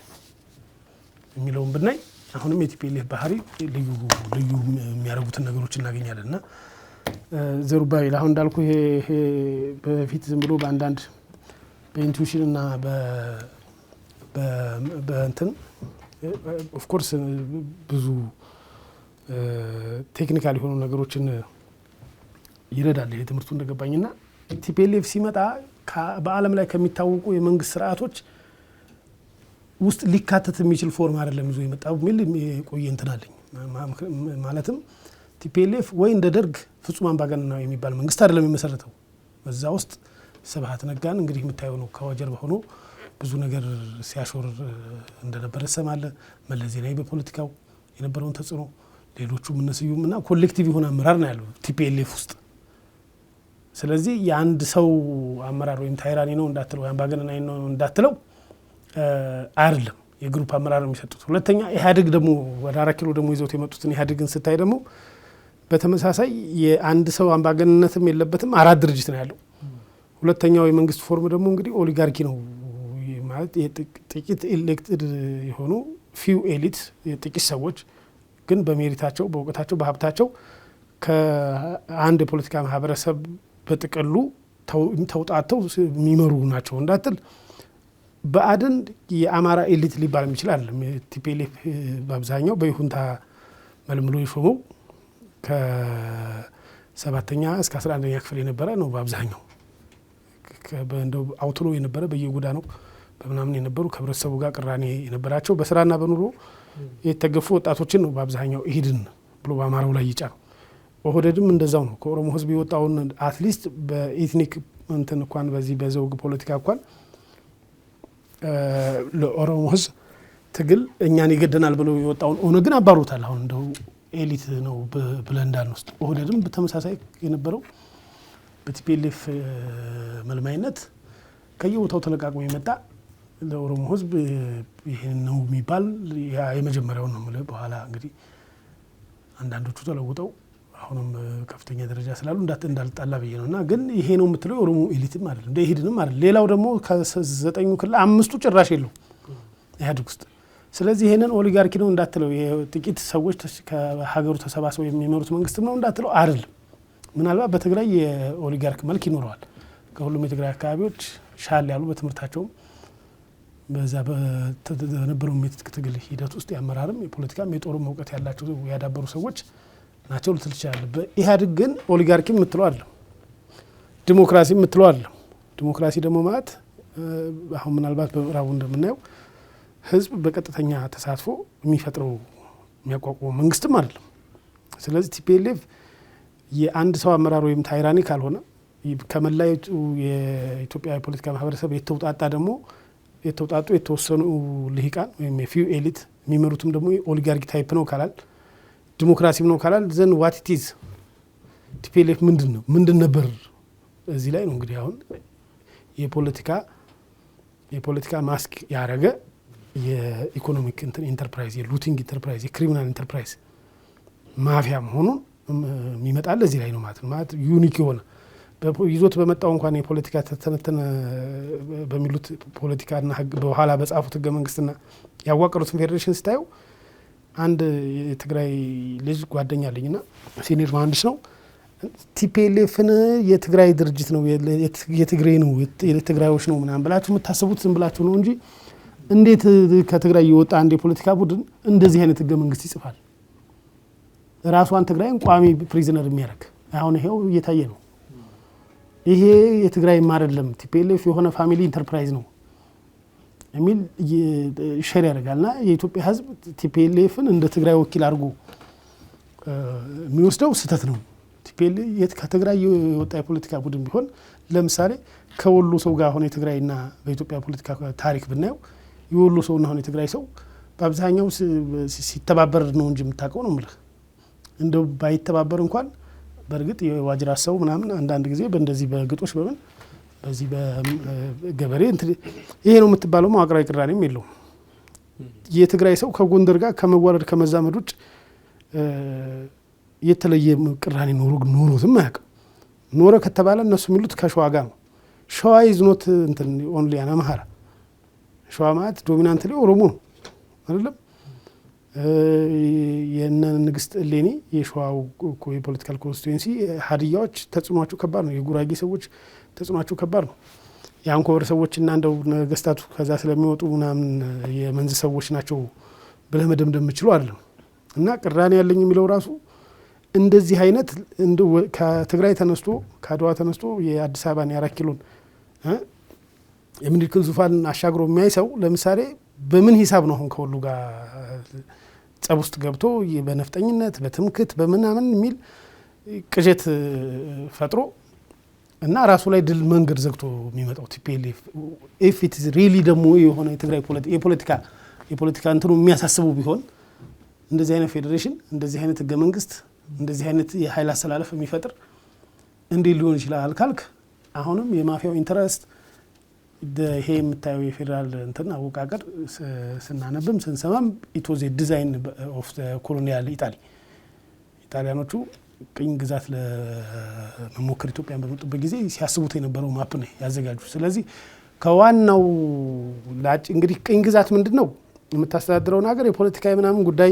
የሚለውን ብናይ አሁንም የቲፒኤልኤፍ ባህሪ ልዩ የሚያደርጉትን ነገሮች እናገኛለንና ዘሩባቤል አሁን እንዳልኩ ይሄ በፊት ዝም ብሎ በአንዳንድ በኢንቱዊሽን እና በእንትን ኦፍ ኮርስ ብዙ ቴክኒካል የሆኑ ነገሮችን ይረዳል ይሄ ትምህርቱ እንደገባኝና ቲፒኤልኤፍ ሲመጣ በዓለም ላይ ከሚታወቁ የመንግስት ስርዓቶች ውስጥ ሊካተት የሚችል ፎርም አይደለም ይዞ የመጣው ሚል የቆየ እንትን አለኝ ማለትም ቲፒኤልኤፍ ወይ እንደ ደርግ ፍጹም አምባገነናዊ የሚባል መንግስት አይደለም የመሰረተው በዛ ውስጥ ስብሃት ነጋን እንግዲህ የምታየው ነው ከወጀርባ ሆኖ ብዙ ነገር ሲያሾር እንደነበረ ሰማለ መለስ ዜናዊ በፖለቲካው የነበረውን ተጽዕኖ ሌሎቹም እነሱና ኮሌክቲቭ የሆነ አመራር ነው ያለው ቲፒኤልኤፍ ውስጥ ስለዚህ የአንድ ሰው አመራር ወይም ታይራኒ ነው እንዳትለው አምባገነናዊ ነው እንዳትለው አይደለም የግሩፕ አመራር ነው የሚሰጡት ሁለተኛ ኢህአዴግ ደግሞ ወደ 4 ኪሎ ደግሞ ይዘውት የመጡትን ኢህአዴግን ስታይ ደግሞ በተመሳሳይ የአንድ ሰው አምባገነንነትም የለበትም 4 ድርጅት ነው ያለው ሁለተኛው የመንግስት ፎርም ደግሞ እንግዲህ ኦሊጋርኪ ነው ማለት ጥቂት ኤሌክትድ የሆኑ ፊው ኤሊት ጥቂት ሰዎች ግን በሜሪታቸው በእውቀታቸው በሀብታቸው ከአንድ የፖለቲካ ማህበረሰብ በጥቅሉ ተውጣተው የሚመሩ ናቸው እንዳትል በአድን የአማራ ኤሊት ሊባል ይችላል ቲፒኤልኤፍ በአብዛኛው በይሁንታ መልምሎ የሾመው ከ7ኛ እስከ 11ኛ ክፍል የነበረ ነው በአብዛኛው እንደው አውቶሎ የነበረ በየጎዳናው በምናምን የነበሩ ከህብረተሰቡ ጋር ቅራኔ የነበራቸው በስራና በኑሮ የተገፉ ወጣቶችን ነው በአብዛኛው ኢህድን ብሎ በአማራው ላይ ይጫነው። ኦህዴድም እንደዛው ነው። ከኦሮሞ ህዝብ የወጣውን አትሊስት በኢትኒክ እንትን እንኳን በዚህ በዘውግ ፖለቲካ እንኳን ለኦሮሞ ህዝብ ትግል እኛን ይገደናል ብሎ የወጣውን ኦነግን አባሩታል። አሁን እንደው ኤሊት ነው ብለን እንዳንወስድ። ኦህዴድም በተመሳሳይ የነበረው በቲፒኤልኤፍ መልማይነት ከየቦታው ተለቃቅሞ የመጣ ለኦሮሞ ህዝብ ይሄን ነው የሚባል የመጀመሪያው ነው ማለት። በኋላ እንግዲህ አንዳንዶቹ ተለውጠው አሁንም ከፍተኛ ደረጃ ስላሉ እንዳልጣላ ብዬ ነውና ግን ይሄ ነው የምትለው ኦሮሞ ኤሊትም አይደለም እንደ ኢህድንም አይደለም። ሌላው ደግሞ ከ9ኙ ክልል 5ቱ ጭራሽ የለው ኢህአዴግ ውስጥ። ስለዚህ ይሄንን ኦሊጋርኪ ነው እንዳትለው የጥቂት ሰዎች ከሀገሩ ተሰባስበው የሚመሩት መንግስት ነው እንዳትለው አይደለም። ምናልባት በትግራይ የኦሊጋርክ መልክ ይኖረዋል። ከሁሉም የትግራይ አካባቢዎች ሻል ያሉ በትምህርታቸውም በዛ በነበረው ትግል ሂደት ውስጥ ያመራርም የፖለቲካም የጦርም እውቀት ያላቸው ያዳበሩ ሰዎች ናቸው ልትል ይችላል። በኢህአዴግ ግን ኦሊጋርኪ የምትለው አይደለም፣ ዲሞክራሲ የምትለው አይደለም። ዲሞክራሲ ደግሞ ማለት አሁን ምናልባት በምዕራቡ እንደምናየው ህዝብ በቀጥተኛ ተሳትፎ የሚፈጥረው የሚያቋቁመው መንግስትም አይደለም። ስለዚህ ቲፒኤልኤፍ የአንድ ሰው አመራር ወይም ታይራኒ ካልሆነ ከመላው የኢትዮጵያ የፖለቲካ ማህበረሰብ የተውጣጣ ደግሞ የተውጣጡ የተወሰኑ ልሂቃን ወይም የፊው ኤሊት የሚመሩትም ደግሞ ኦሊጋርኪ ታይፕ ነው ካላል ዲሞክራሲም ነው ካላል ዘን ዋት ኢት ኢዝ ቲፒኤልኤፍ ምንድን ነበር? እዚህ ላይ ነው እንግዲህ አሁን የፖለቲካ ማስክ ያረገ የኢኮኖሚክ ኢንተርፕራይዝ የሉቲንግ ኢንተርፕራይዝ የክሪሚናል ኢንተርፕራይዝ ማፊያ መሆኑን የሚመጣል እዚህ ላይ ነው ማለት ዩኒክ የሆነ ይዞት በመጣው እንኳን የፖለቲካ ተተነተነ በሚሉት ፖለቲካና ህግ በኋላ በጻፉት ህገ መንግስትና ያዋቀሩትን ፌዴሬሽን ስታየው አንድ የትግራይ ልጅ ጓደኛ አለኝና ሲኒየር መሀንዲስ ነው። ቲፒኤልኤፍን የትግራይ ድርጅት ነው የትግራይ ነው የትግራዮች ነው ምናምን ብላችሁ የምታስቡት ዝም ብላችሁ ነው እንጂ እንዴት ከትግራይ የወጣ አንድ የፖለቲካ ቡድን እንደዚህ አይነት ህገ መንግስት ይጽፋል? ራሷን ትግራይን ቋሚ ፕሪዝነር የሚያደርግ አሁን ይሄው እየታየ ነው። ይሄ የትግራይም አይደለም ቲፒኤልኤፍ የሆነ ፋሚሊ ኢንተርፕራይዝ ነው የሚል ሼር ያደርጋልና የኢትዮጵያ ህዝብ ቲፒኤልኤፍን እንደ ትግራይ ወኪል አድርጎ የሚወስደው ስህተት ነው። ቲፒኤልኤፍ ከትግራይ የወጣ የፖለቲካ ቡድን ቢሆን ለምሳሌ ከወሎ ሰው ጋር ሆነ የትግራይና በኢትዮጵያ ፖለቲካ ታሪክ ብናየው የወሎ ሰውና ሆነ የትግራይ ሰው በአብዛኛው ሲተባበር ነው እንጂ የምታውቀው ነው የምልህ። እንደው ባይተባበር እንኳን በእርግጥ የዋጅራ ሰው ምናምን አንዳንድ ጊዜ በእንደዚህ በግጦሽ በምን በዚህ በገበሬ ይሄ ነው የምትባለው መዋቅራዊ ቅራኔም የለውም። የትግራይ ሰው ከጎንደር ጋር ከመዋረድ ከመዛመድ ውጭ የተለየ ቅራኔ ኖሮትም አያውቅም። ኖረ ከተባለ እነሱ የሚሉት ከሸዋ ጋር ነው። ሸዋ ይዝኖት እንትን ኦንሊ አማራ ሸዋ ማለት ዶሚናንት ላይ ኦሮሞ ነው አይደለም። የነ ንግስት እሌኒ የሸዋው የፖለቲካል ኮንስቲቱዌንሲ ሀዲያዎች ተጽዕኗቸው ከባድ ነው። የጉራጌ ሰዎች ተጽዕኗቸው ከባድ ነው። የአንኮበር ሰዎችና እንደው ነገስታቱ ከዛ ስለሚወጡ ምናምን የመንዝ ሰዎች ናቸው ብለህ መደምደም የምችሉ አይደለም። እና ቅራኔ ያለኝ የሚለው ራሱ እንደዚህ አይነት ከትግራይ ተነስቶ ከአድዋ ተነስቶ የአዲስ አበባን የ4 ኪሎን የምኒልክን ዙፋን አሻግሮ የሚያይ ሰው ለምሳሌ በምን ሂሳብ ነው አሁን ከሁሉ ጋር ጸብ ውስጥ ገብቶ በነፍጠኝነት በትምክት በምናምን የሚል ቅጀት ፈጥሮ እና ራሱ ላይ ድል መንገድ ዘግቶ የሚመጣው ቲፒኤልኤፍ ኢፍ ኢት ኢዝ ሪሊ ደግሞ የሆነ የትግራይ የፖለቲካ እንትኑ የሚያሳስበው ቢሆን እንደዚህ አይነት ፌዴሬሽን እንደዚህ አይነት ህገ መንግስት እንደዚህ አይነት የኃይል አሰላለፍ የሚፈጥር እንዴት ሊሆን ይችላል ካልክ አሁንም የማፊያው ኢንተረስት ይሄ የምታየው የፌዴራል እንትን አወቃቀር ስናነብም ስንሰማም ኢቶዜ ዲዛይን ኦፍ ኮሎኒያል ኢጣሊያኖቹ ቅኝ ግዛት ለመሞከር ኢትዮጵያን በመጡበት ጊዜ ሲያስቡት የነበረው ማፕ ነው ያዘጋጁ። ስለዚህ ከዋናው እንግዲህ ቅኝ ግዛት ምንድነው የምታስተዳድረውን ሀገር የፖለቲካ ምናምን ጉዳይ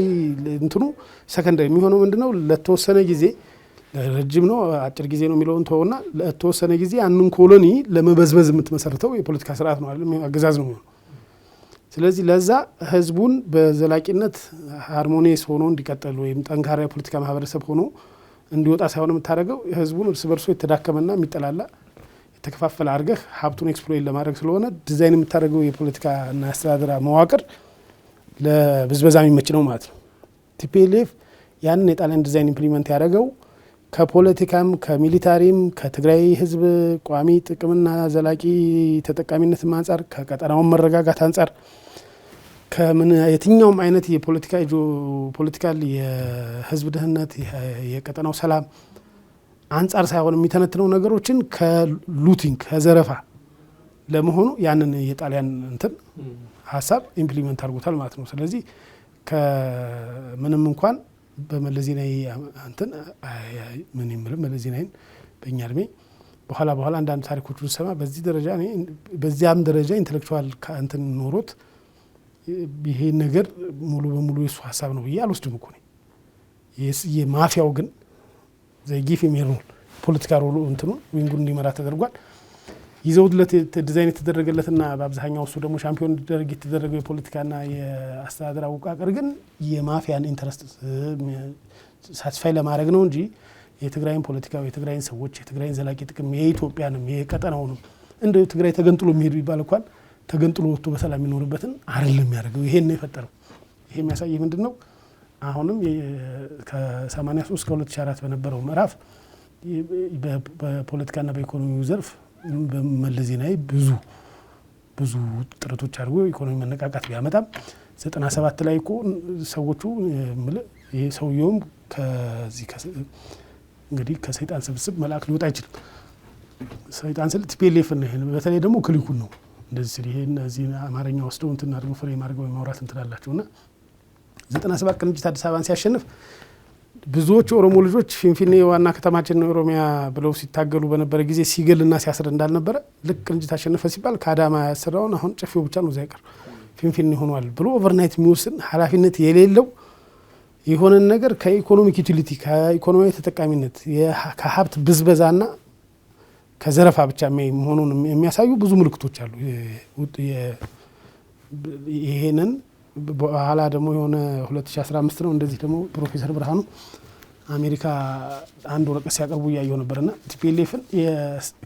እንትኑ ሰከንዳሪ የሚሆነው ምንድነው ለተወሰነ ጊዜ ረጅም ነው አጭር ጊዜ ነው የሚለውን ተወውና ለተወሰነ ጊዜ አንን ኮሎኒ ለመበዝበዝ የምትመሰርተው የፖለቲካ ስርዓት ነው አይደል? አገዛዝ ነው። ስለዚህ ለዛ ህዝቡን በዘላቂነት ሃርሞኒየስ ሆኖ እንዲቀጥል ወይም ጠንካራ የፖለቲካ ማህበረሰብ ሆኖ እንዲወጣ ሳይሆን የምታደርገው ህዝቡን እርስ በርሶ የተዳከመና የሚጠላላ የተከፋፈለ አድርገህ ሀብቱን ኤክስፕሎይት ለማድረግ ስለሆነ ዲዛይን የምታደርገው የፖለቲካና አስተዳደር መዋቅር ለብዝበዛ የሚመች ነው ማለት ነው። ቲፒኤልኤፍ ያንን የጣሊያን ዲዛይን ኢምፕሊመንት ያደረገው ከፖለቲካም ከሚሊታሪም ከትግራይ ህዝብ ቋሚ ጥቅምና ዘላቂ ተጠቃሚነትም አንጻር ከቀጠናውን መረጋጋት አንጻር ከምን የትኛውም አይነት የፖለቲካ ፖለቲካል የህዝብ ደህንነት የቀጠናው ሰላም አንጻር ሳይሆን የሚተነትነው ነገሮችን ከሉቲንግ ከዘረፋ ለመሆኑ ያንን የጣሊያን እንትን ሀሳብ ኢምፕሊመንት አድርጎታል ማለት ነው። ስለዚህ ከምንም እንኳን በመለስ ዜናዊ እንትን ምን ይምል መለስ ዜናዊን በእኛ እድሜ በኋላ አንዳንድ ታሪኮችን ሰማ በዚህ ደረጃ በዚያም ደረጃ ኢንተሌክቹዋል እንትን ኖሮት ይሄ ነገር ሙሉ በሙሉ የሱ ሀሳብ ነው ብዬ አልወስድም እኮ ነው። የማፊያው ግን ዘይጊፍ የሚሩን ፖለቲካ ሮሉ እንትኑ ዊንጉን እንዲመራ ተደርጓል። ይዘውለት ዲዛይን የተደረገለትና በአብዛኛው እሱ ደግሞ ሻምፒዮን እንዲደረግ የተደረገው የፖለቲካና የአስተዳደር አወቃቀር ግን የማፊያን ኢንተረስት ሳትስፋይ ለማድረግ ነው እንጂ የትግራይን ፖለቲካው የትግራይን ሰዎች የትግራይን ዘላቂ ጥቅም የኢትዮጵያንም የቀጠናውንም እንደ ትግራይ ተገንጥሎ የሚሄዱ ይባል እንኳን ተገንጥሎ ወጥቶ በሰላም የሚኖርበትን አይደለም የሚያደርገው። ይሄን ነው የፈጠረው። ይሄ የሚያሳይ ምንድነው? አሁንም ከ83 እስከ 2004 በነበረው ምዕራፍ በፖለቲካና በኢኮኖሚው ዘርፍ በመለስ ዜናዊ ብዙ ጥረቶች አድርጎ ኢኮኖሚ መነቃቃት ቢያመጣም 97 ላይ እኮ ሰዎቹ ይሄ ሰውየውም ከዚህ እንግዲህ ከሰይጣን ስብስብ መልአክ ሊወጣ አይችልም። ሰይጣን ስል ቲፒኤልኤፍ ነው። በተለይ ደግሞ ክሊኩን ነው እንደዚህ ሲል ይሄን እዚህ አማርኛ ወስደው እንትን አድርገው ፍሬ ማድረገው ማውራት እንትን አላቸውና 97 ቅንጅት አዲስ አበባን ሲያሸንፍ ብዙዎች ኦሮሞ ልጆች ፊንፊኔ ዋና ከተማችን ነው ኦሮሚያ ብለው ሲታገሉ በነበረ ጊዜ ሲገልና ሲያስር እንዳልነበረ ልክ ቅንጅት አሸነፈ ሲባል ከአዳማ ያሰራውን አሁን ጨፌው ብቻ ነው ዘይቀር ፊንፊኔ ሆኗል ብሎ ኦቨርናይት የሚወስን ኃላፊነት የሌለው የሆነን ነገር ከኢኮኖሚክ ዩቲሊቲ ከኢኮኖሚያዊ ተጠቃሚነት ከሀብት ብዝበዛና ከዘረፋ ብቻ መሆኑን የሚያሳዩ ብዙ ምልክቶች አሉ። ይሄንን በኋላ ደግሞ የሆነ 2015 ነው እንደዚህ ደግሞ ፕሮፌሰር ብርሃኑ አሜሪካ አንድ ወረቀት ሲያቀርቡ እያየሁ ነበርና ቲፒኤልኤፍን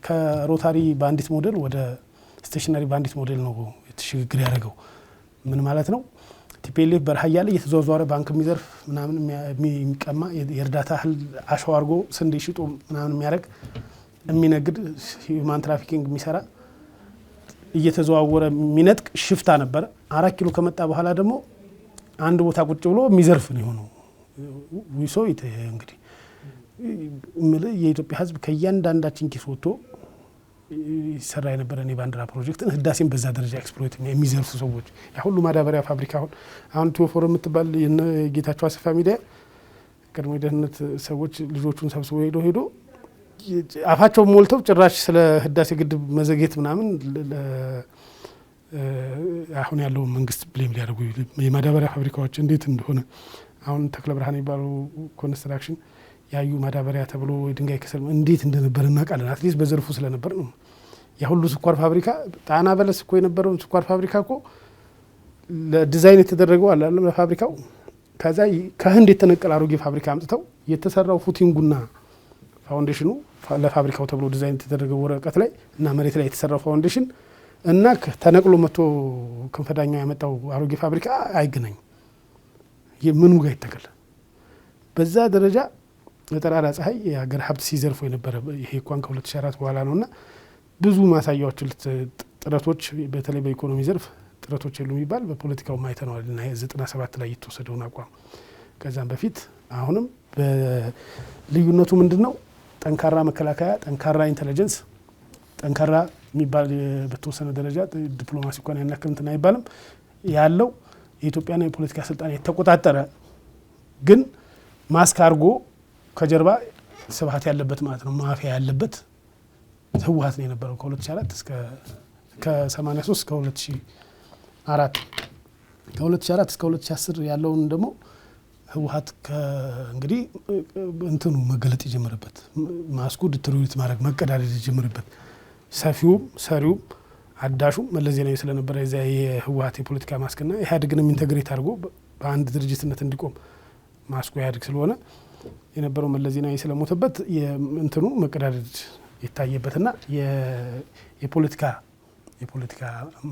ከሮታሪ ባንዲት ሞዴል ወደ ስቴሽነሪ ባንዲት ሞዴል ነው የተሽግግር ያደረገው። ምን ማለት ነው? ቲፒኤልኤፍ በረሃ ያለ እየተዘዋወረ ባንክ የሚዘርፍ ምናምን የሚቀማ የእርዳታ እህል አሸዋ አድርጎ ስንዴ ሽጦ ምናምን የሚያደርግ የሚነግድ ሂውማን ትራፊኪንግ የሚሰራ እየተዘዋወረ የሚነጥቅ ሽፍታ ነበር። 4 ኪሎ ከመጣ በኋላ ደግሞ አንድ ቦታ ቁጭ ብሎ የሚዘርፍ ነው የሆነው። ዊሶ እንግዲህ የኢትዮጵያ ሕዝብ ከእያንዳንዳችን ኪስ ወጥቶ ይሰራ የነበረ የባንዲራ ፕሮጀክትን ህዳሴን በዛ ደረጃ ኤክስፕሎይት የሚዘርፉ ሰዎች ያ ሁሉ ማዳበሪያ ፋብሪካ አሁን ቲዮፎር የምትባል የጌታቸው አሰፋ ሚዲያ ቀድሞ የደህንነት ሰዎች ልጆቹን ሰብስቦ ሄዶ አፋቸው ሞልተው ጭራሽ ስለ ህዳሴ ግድብ መዘግየት ምናምን አሁን ያለው መንግስት ብሌም ሊያደርጉ የማዳበሪያ ፋብሪካዎች እንዴት እንደሆነ አሁን ተክለ ብርሃን የሚባለው ኮንስትራክሽን ያዩ ማዳበሪያ ተብሎ ድንጋይ ከሰል እንዴት እንደነበር እናውቃለን። አትሊስት በዘርፉ ስለነበር ነው። ያ ሁሉ ስኳር ፋብሪካ ጣና በለስ እኮ የነበረውን ስኳር ፋብሪካ እኮ ለዲዛይን የተደረገው አለ ለፋብሪካው ከዛ ከህንድ የተነቀለ አሮጌ ፋብሪካ አምጥተው የተሰራው ፉቲንጉና ፋውንዴሽኑ ለፋብሪካው ተብሎ ዲዛይን የተደረገው ወረቀት ላይ እና መሬት ላይ የተሰራው ፋውንዴሽን እና ተነቅሎ መጥቶ ክንፈዳኛው ያመጣው አሮጌ ፋብሪካ አይገናኝም። የምኑ ጋር ይተከለ በዛ ደረጃ ለጠራራ ፀሐይ የሀገር ሀብት ሲዘርፉ የነበረ ይሄ እንኳን ከ2004 በኋላ ነውና ብዙ ማሳያዎች ጥረቶች በተለይ በኢኮኖሚ ዘርፍ ጥረቶች የሉ የሚባል በፖለቲካው ማይተናል እና 97 ላይ የተወሰደውን አቋም ከዛም በፊት አሁንም በልዩነቱ ምንድነው? ጠንካራ መከላከያ፣ ጠንካራ ኢንተለጀንስ፣ ጠንካራ የሚባል በተወሰነ ደረጃ ዲፕሎማሲ እንኳን ያናክል እንትን አይባልም ያለው የኢትዮጵያና የፖለቲካ ስልጣን የተቆጣጠረ ግን ማስክ አድርጎ ከጀርባ ስብሀት ያለበት ማለት ነው ማፊያ ያለበት ህወሓት ነው የነበረው ከ2004 እስከ ከ83 እስከ 2004 ከ2004 እስከ 2010 ያለውን ደግሞ ህወሓት እንግዲህ እንትኑ መገለጥ የጀመረበት ማስኩ ዲትሪዩት ማድረግ መቀዳደድ የጀመረበት ሰፊውም ሰሪውም አዳሹም መለስ ዜናዊ ስለነበረ የህወሓት የፖለቲካ ማስክና ኢህአዴግንም ኢንተግሬት አድርጎ በአንድ ድርጅትነት እንዲቆም ማስኩ ኢህአዴግ ስለሆነ የነበረው መለስ ዜናዊ ስለሞተበት እንትኑ መቀዳደድ የታየበትና የፖለቲካ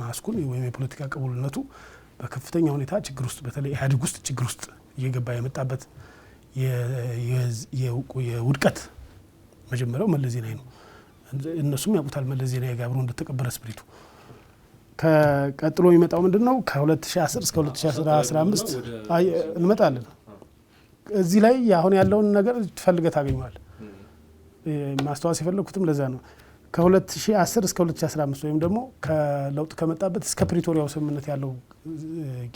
ማስኩን ወይም የፖለቲካ ቅቡልነቱ በከፍተኛ ሁኔታ ችግር ውስጥ በተለይ ኢህአዴግ ውስጥ ችግር ውስጥ እየገባ የመጣበት የውድቀት መጀመሪያው መለስ ዜናዊ ነው። እነሱም ያውቁታል መለስ ዜናዊ ጋር አብሮ እንደተቀበረ ስፕሪቱ። ከቀጥሎ የሚመጣው ምንድነው? ከ2010 እስከ 2015 እንመጣለን። እዚህ ላይ አሁን ያለውን ነገር ትፈልገህ ታገኘዋለህ። ማስተዋወስ የፈለኩትም ለዛ ነው። ከ2010 እስከ 2015 ወይም ደግሞ ከለውጥ ከመጣበት እስከ ፕሪቶሪያው ስምምነት ያለው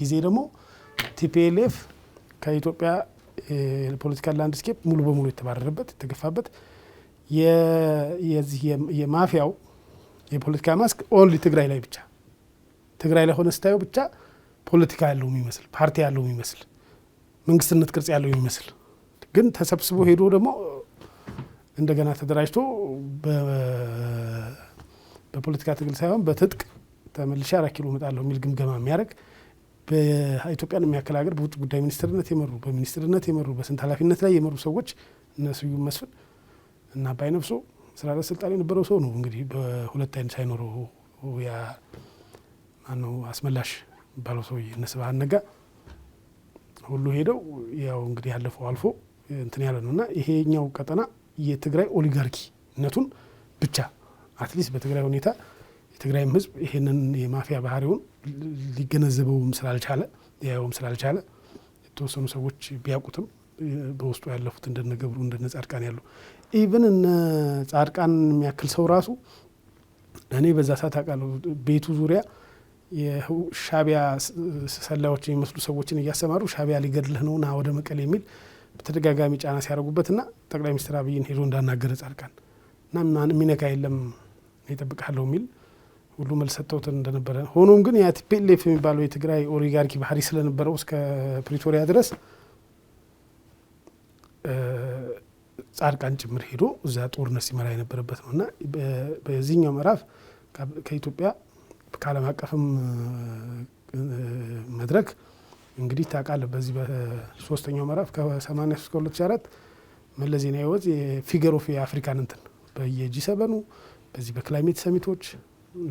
ጊዜ ደግሞ ቲፒኤልኤፍ ከኢትዮጵያ የፖለቲካል ላንድስኬፕ ሙሉ በሙሉ የተባረረበት የተገፋበት የዚህ የማፊያው የፖለቲካ ማስክ ኦንሊ ትግራይ ላይ ብቻ ትግራይ ላይ ሆነ ስታየው ብቻ ፖለቲካ ያለው የሚመስል ፓርቲ ያለው የሚመስል መንግስትነት ቅርጽ ያለው የሚመስል ግን ተሰብስቦ ሄዶ ደግሞ እንደገና ተደራጅቶ በፖለቲካ ትግል ሳይሆን በትጥቅ ተመልሼ 4 ኪሎ እመጣለሁ የሚል ግምገማ የሚያደርግ በኢትዮጵያን የሚያክል ሀገር በውጭ ጉዳይ ሚኒስትርነት የመሩ በሚኒስትርነት የመሩ በስንት ኃላፊነት ላይ የመሩ ሰዎች እነ ስዩም መስፍን እና አባይ ነፍሶ ስራ ስልጣን የነበረው ሰው ነው። እንግዲህ በሁለት አይን ሳይኖረው ያ ማነው አስመላሽ ባለው ሰው እነ ስብሃት ነጋ ሁሉ ሄደው ያው እንግዲህ ያለፈው አልፎ እንትን ያለ ነውና ይሄኛው ቀጠና የትግራይ ኦሊጋርኪነቱን ብቻ አትሊስት በትግራይ ሁኔታ የትግራይም ህዝብ ይሄንን የማፊያ ባህሪውን ሊገነዘበውም ስላልቻለ የተወሰኑ ሰዎች ቢያውቁትም በውስጡ ያለፉት እንደነገብሩ እንደነጻድቃን ያሉ ኢቭን እነ ጻድቃን የሚያክል ሰው ራሱ እኔ በዛ ሰዓት አውቃለሁ ቤቱ ዙሪያ የሻቢያ ሰላዮች የሚመስሉ ሰዎችን እያሰማሩ ሻቢያ ሊገድልህ ነው ና ወደ መቀሌ የሚል በተደጋጋሚ ጫና ሲያደርጉበትና ጠቅላይ ሚኒስትር አብይን ሄዶ እንዳናገረ ጻድቃን እና ማን ሚነካ የለም ይጠብቃለሁ የሚል ሁሉ መልስ ሰጥተውት እንደነበረ ሆኖም ግን ያ ቲፒኤልኤፍ የሚባለው የትግራይ ኦሊጋርኪ ባህሪ ስለነበረው እስከ ፕሪቶሪያ ድረስ ጻድቃን ጭምር ሄዶ እዛ ጦርነት ሲመራ የነበረበት ነውና በዚህኛው ምዕራፍ ከኢትዮጵያ ከዓለም አቀፍም መድረክ እንግዲህ ታውቃለህ በዚህ በሶስተኛው ምዕራፍ ከ83 እስከ 2004 መለስ ዜናዊ ወዝ የፊገር ኦፍ የአፍሪካን እንትን በየጂ7 በዚህ በክላይሜት ሰሚቶች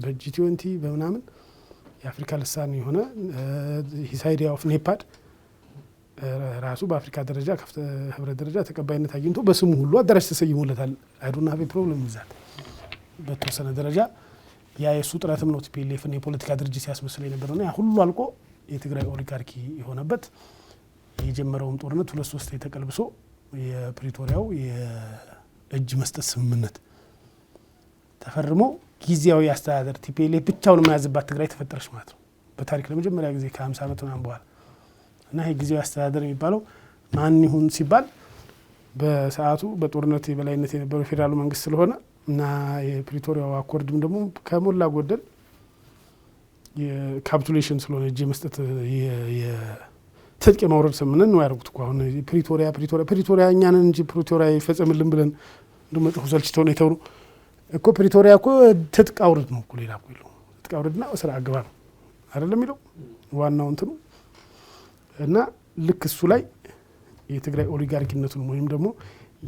በጂ20 በምናምን የአፍሪካ ልሳን የሆነ ሂሳይድ ኦፍ ኔፓድ ራሱ በአፍሪካ ደረጃ ህብረት ደረጃ ተቀባይነት አግኝቶ በስሙ ሁሉ አዳራሽ ተሰይሞለታል። አይዶና ሀብ ፕሮብለም ይዛል በተወሰነ ደረጃ ያ የሱ ጥረትም ነው ቲፒኤልኤፍን የፖለቲካ ድርጅት ሲያስመስል የነበረውና ያ ሁሉ አልቆ የትግራይ ኦሊጋርኪ የሆነበት የጀመረውም ጦርነት 2-3 የተቀልብሶ የፕሪቶሪያው የእጅ መስጠት ስምምነት ተፈርሞ ጊዜያዊ አስተዳደር ቲፒኤልኤፍ ብቻውን የማያዝባት ትግራይ ተፈጠረች ማለት ነው። በታሪክ ለመጀመሪያ ጊዜ ከ50 ዓመት ምናምን በኋላ እና ይሄ ጊዜያዊ አስተዳደር የሚባለው ማን ይሁን ሲባል በሰዓቱ በጦርነት የበላይነት የነበረው ፌዴራሉ መንግስት ስለሆነ እና የፕሪቶሪያው አኮርድም ደግሞ ከሞላ ጎደል የካፕቱሌሽን ስለሆነ እጅ መስጠት የትጥቅ የማውረድ ስምምነት ነው ያደረጉት እኮ አሁን ፕሪቶሪያ እኛንን እንጂ ፕሪቶሪያ ይፈጸምልን ብለን እንደመጥፎ ሰልችተው ነው የተውሩ እኮ ፕሪቶሪያ እኮ ትጥቅ አውርድ ነው እኮ ሌላ እኮ ይለው ትጥቅ አውርድና ስራ አገባ ነው አይደለም የሚለው ዋናው እንትኑ እና ልክ እሱ ላይ የትግራይ ኦሊጋርኪነቱን ወይም ደግሞ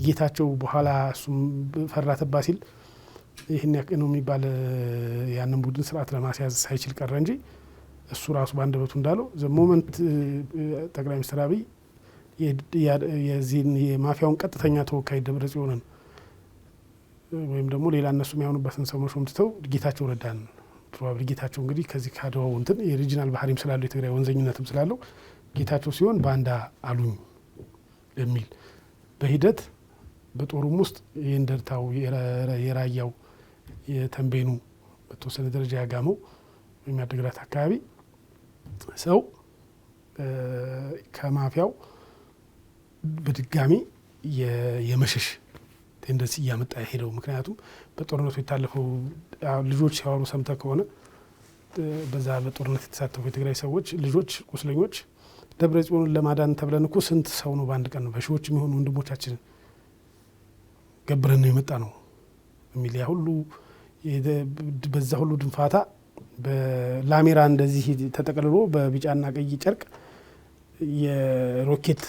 ጌታቸው በኋላ እሱም ፈራተባ ሲል ይህን ነው የሚባል ያንን ቡድን ስርዓት ለማስያዝ ሳይችል ቀረ እንጂ እሱ ራሱ ባንደበቱ እንዳለው ዘ ሞመንት ጠቅላይ ሚኒስትር አብይ የዚህን የማፊያውን ቀጥተኛ ተወካይ ደብረጽዮንን ወይም ደግሞ ሌላ እነሱ የሚያሆኑበትን ሰው መሾም ትተው ጌታቸው ረዳን ፕሮባብሊ ጌታቸው እንግዲህ ከዚህ ካደዋው እንትን የሪጂናል ባህሪም ስላለው የትግራይ ወንዘኝነትም ስላለው ጌታቸው ሲሆን ባንዳ አሉኝ የሚል በሂደት በጦሩም ውስጥ የእንደርታው የራያው የተንቤኑ በተወሰነ ደረጃ ያጋመው ወይም ያደግራት አካባቢ ሰው ከማፊያው በድጋሚ የመሸሽ ቴንደንሲ እያመጣ ሄደው ምክንያቱም በጦርነቱ የታለፈው ልጆች ሲያወሩ ሰምተ ከሆነ በዛ በጦርነት የተሳተፉ የትግራይ ሰዎች ልጆች ቁስለኞች ደብረጽዮንን ለማዳን ተብለን እኮ ስንት ሰው ነው በአንድ ቀን ነው በሺዎች የሚሆኑ ወንድሞቻችንን ገብረን ነው የመጣ ነው የሚል ያ ሁሉ በዛ ሁሉ ድንፋታ በላሜራ እንደዚህ ተጠቅልሎ በቢጫና ቀይ ጨርቅ የሮኬት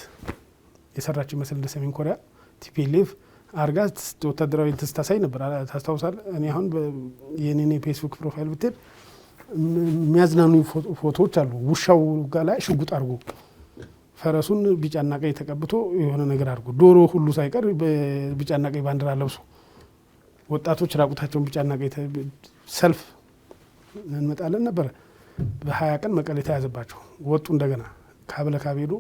የሰራች መስል እንደ ሰሜን ኮሪያ ቲፒኤልኤፍ አርጋት ወታደራዊ ተስታሳይ ነበር ታስታውሳለህ። እኔ አሁን የኔ ፌስቡክ ፕሮፋይል ብትል የሚያዝናኑ ፎቶዎች አሉ። ውሻው ጋር ላይ ሽጉጥ አድርጎ ፈረሱን ቢጫና ቀይ ተቀብቶ የሆነ ነገር አድርጎ ዶሮ ሁሉ ሳይቀር ቢጫና ቀይ ባንዲራ ለብሶ ወጣቶች ራቁታቸውን ቢጫና ቀይ ሰልፍ እንመጣለን ነበር። በ20 ቀን መቀሌ ተያዘባቸው ወጡ። እንደገና ካብለ ካብ ሄዶ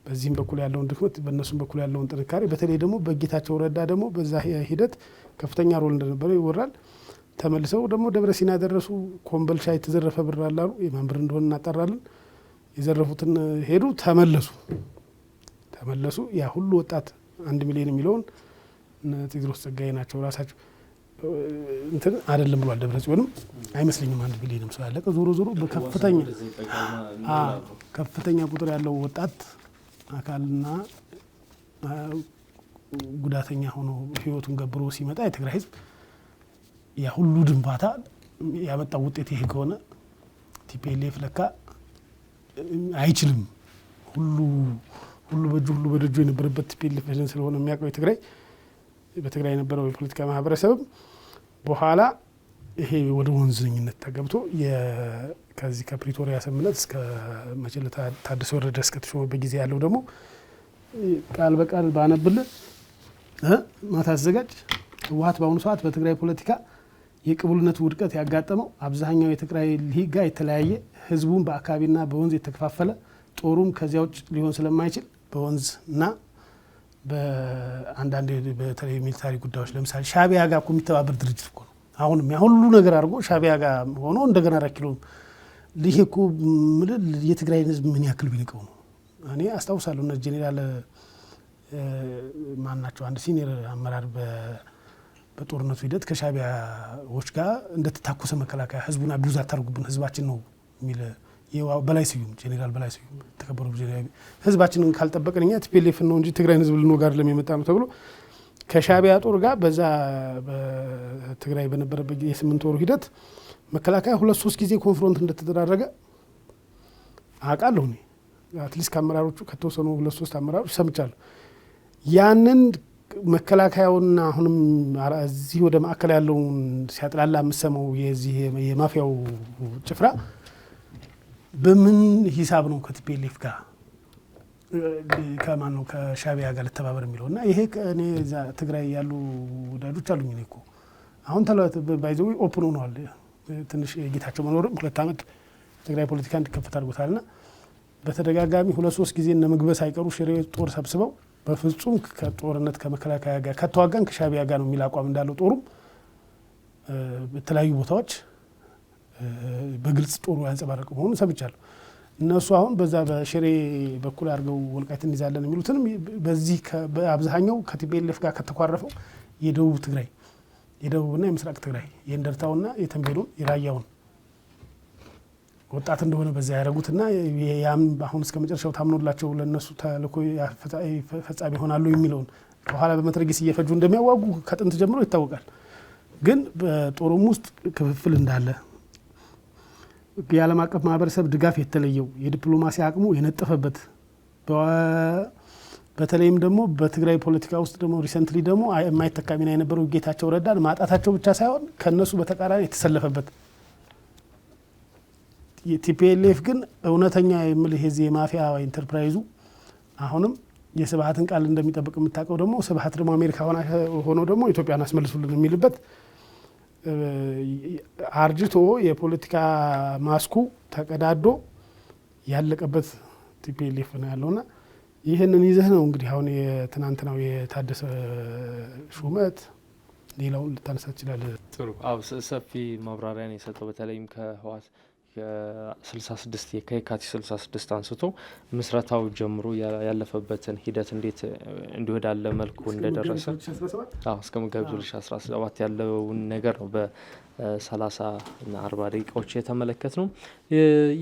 በዚህም በኩል ያለውን ድክመት በእነሱም በኩል ያለውን ጥንካሬ በተለይ ደግሞ በጌታቸው ረዳ ደግሞ በዛ ሂደት ከፍተኛ ሮል እንደነበረ ይወራል። ተመልሰው ደግሞ ደብረ ሲና ደረሱ። ኮምበልሻ የተዘረፈ ብር አላሉ። የማን ብር እንደሆነ እናጠራለን። የዘረፉትን ሄዱ ተመለሱ። ያ ሁሉ ወጣት 1 ሚሊዮን የሚለውን ቴዎድሮስ ጸጋዬ ናቸው ራሳቸው እንትን አይደለም ብሏል። ደብረ ጽዮንም አይመስልኝም 1 ሚሊዮንም ስላለቀ ዞሮ ከፍተኛ ቁጥር ያለው ወጣት አካልና ጉዳተኛ ሆኖ ህይወቱን ገብሮ ሲመጣ የትግራይ ህዝብ ያ ሁሉ ድንባታ ያመጣው ውጤት ይሄ ከሆነ ቲፒኤልኤፍ ለካ አይችልም። ሁሉ በደጁ የነበረበት ቲፒኤልኤፍ ስለሆነ የሚያውቀው በትግራይ የነበረው የፖለቲካ ማህበረሰብ በኋላ ይሄ ወደ ወንዝኝነት ተገብቶ ከዚህ ከፕሪቶሪያ ስምምነት እስከ መጨረሻ ታደሰ ወረደ እስከተሾመበት ጊዜ ያለው ደግሞ ቃል በቃል ባነብልህ ማታ አዘጋጅ ህወሓት በአሁኑ ሰዓት በትግራይ ፖለቲካ የቅቡልነት ውድቀት ያጋጠመው አብዛኛው የትግራይ ሊግ ጋር የተለያየ ህዝቡን በአካባቢና በወንዝ የተከፋፈለ ጦሩም ከዚያ ውጭ ሊሆን ስለማይችል በወንዝና በአንዳንድ በተለይ ሚሊታሪ ጉዳዮች ለምሳሌ ሻቢያ ጋር እኮ የሚተባበር ድርጅት እኮ ነው። አሁንም ያ ሁሉ ነገር አድርጎ ሻቢያ ጋር ሆኖ እንደገና ረኪሎ ይሄ እኮ የትግራይ ህዝብ ምን ያክል ቢንቀው ነው። እኔ አስታውሳለሁ እነ ጄኔራል ማን ናቸው አንድ ሲኒየር አመራር በጦርነቱ ሂደት ከሻቢያዎች ጋር እንደተታኮሰ መከላከያ ህዝቡን አቢዩዝ አታርጉብን ህዝባችን ነው የሚል በላይ ስዩም ጄኔራል በላይ ስዩም ተከበሩ ጄኔራል ህዝባችንን ካልጠበቅን እኛ ቲፒኤልኤፍ ነው እንጂ ትግራይን ህዝብ ልንወጋ አይደለም የመጣ ነው ተብሎ ከሻቢያ ጦር ጋር በዛ በትግራይ በነበረበት የ8 ወሩ ሂደት መከላከያ 2-3 ጊዜ ኮንፍሮንት እንደተደረገ አውቃለሁ። እኔ አትሊስት ከአመራሮቹ ከተወሰኑ 2-3 አመራሮች ሰምቻለሁ። ያንን መከላከያውና አሁንም እዚህ ወደ ማዕከል ያለውን ሲያጥላላ የምሰማው የዚህ የማፊያው ጭፍራ በምን ሂሳብ ነው ከቲፒኤልኤፍ ጋር ከማን ነው ከሻቢያ ጋር ለተባበር የሚለውና ይሄ እኔ እዛ ትግራይ ያሉ ወዳጆች አሉኝ። እኔ እኮ አሁን ባይዘው ኦፕን ሆኗል። ትንሽ የጌታቸው መኖርም 2 ዓመት ትግራይ ፖለቲካ እንዲከፈት አድርጎታልና በተደጋጋሚ 2-3 ጊዜ እነ ምግበ ሳይቀሩ ሽሬ ጦር ሰብስበው በፍጹም ከጦርነት ከመከላከያ ጋር ከተዋጋን ከሻቢያ ጋር ነው የሚል አቋም እንዳለው ጦሩም በተለያዩ ቦታዎች በግልጽ ጦሩ ያንጸባረቀ መሆኑን ሰምቻለሁ። እነሱ አሁን በዛ በሽሬ በኩል አድርገው ወልቃይት እንይዛለን የሚሉትንም በዚህ በአብዛኛው ከቲፒኤልኤፍ ጋር ከተኳረፈው የደቡብ ትግራይ የደቡብና የምስራቅ ትግራይ የእንደርታውና የተንቤሉን የራያውን ወጣት እንደሆነ በዛ ያደረጉትና ያም አሁን እስከ መጨረሻው ታምኖላቸው ለነሱ ተልኮ ፈጻሚ ሆናሉ የሚለውን በኋላ በመትረጊስ እየፈጁ እንደሚያዋጉ ከጥንት ጀምሮ ይታወቃል። ግን በጦሩም ውስጥ ክፍፍል እንዳለ የዓለም አቀፍ ማህበረሰብ ድጋፍ የተለየው የዲፕሎማሲ አቅሙ የነጠፈበት በተለይም ደግሞ በትግራይ ፖለቲካ ውስጥ ደግሞ ሪሰንትሊ ደግሞ የማይተካ ሚና የነበረው ጌታቸው ረዳን ማጣታቸው ብቻ ሳይሆን ከነሱ በተቃራኒ የተሰለፈበት የቲፒኤልኤፍ ግን እውነተኛ የምልህ የዚህ የማፊያ ኢንተርፕራይዙ አሁንም የስብሃትን ቃል እንደሚጠብቅ የምታውቀው ደግሞ ስብሃት ደግሞ አሜሪካ ሆኖ ደግሞ ኢትዮጵያን አስመልሱልን የሚልበት አርጅቶ የፖለቲካ ማስኩ ተቀዳዶ ያለቀበት ቲፒኤልኤፍ ነው ያለውና ይህንን ይዘህ ነው እንግዲህ አሁን የትናንትናው የታደሰ ሹመት ሌላውን ልታነሳ ይችላል። ጥሩ ሰፊ ማብራሪያ ነው የሰጠው። በተለይም ከህወሓት ከ66 የካቲት 66 አንስቶ ምስረታው ጀምሮ ያለፈበትን ሂደት እንዴት እንዲወዳለ መልኩ እንደደረሰ እስከ መጋቢት 2017 ያለውን ነገር ነው በ30 እና 40 ደቂቃዎች የተመለከት ነው።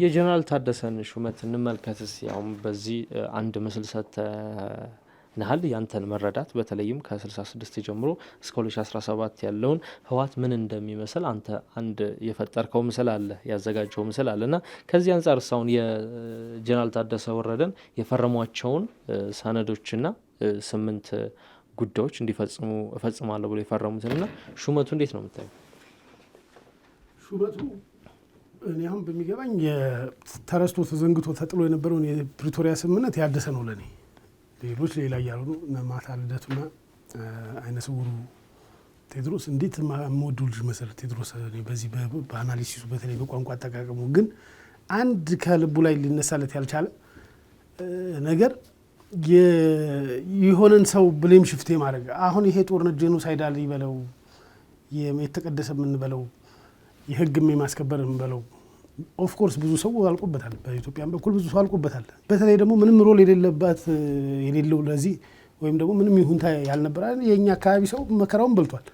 የጀነራል ታደሰን ሹመት እንመልከትስ። ያውም በዚህ አንድ ምስል ሰጥተናል ያንተን መረዳት በተለይም ከ66 ጀምሮ እስከ 2017 ያለውን ህወሓት ምን እንደሚመስል አንተ አንድ የፈጠርከው ምስል አለ፣ ያዘጋጀው ምስል አለና ከዚህ አንጻር ሳውን የጀነራል ታደሰ ወረደን የፈረሟቸውን ሰነዶችና 8 ጉዳዮች እንዲፈጽሙ እፈጽማለሁ ብሎ የፈረሙትና ሹመቱ እንዴት ነው የምታየው? ሹመቱ እኔ አሁን በሚገባኝ ተረስቶ ተዘንግቶ ተጥሎ የነበረውን የፕሪቶሪያ ስምምነት ያደሰ ነው ለኔ። ሌሎች ሌላ እያሉ ማታ ልደቱና አይነ ስውሩ ቴድሮስ እንዴት የምወዱ ልጅ መሰረት ቴድሮስ በዚህ በአናሊሲሱ በተለይ በቋንቋ አጠቃቀሙ ግን አንድ ከልቡ ላይ ሊነሳለት ያልቻለ ነገር የሆነን ሰው ብሌም ሽፍቴ ማድረግ። አሁን ይሄ ጦርነት ጄኖሳይዳል ይበለው የተቀደሰ የምንበለው የህግም የማስከበር የምንበለው ኦፍኮርስ ብዙ ሰው አልቆበታል። በኢትዮጵያም በኩል ብዙ ሰው አልቆበታል። በተለይ ደግሞ ምንም ሮል የሌለው ለዚህ ወይም ደግሞ ምንም ይሁንታ ያልነበረ የኛ አካባቢ ሰው መከራውን በልቷል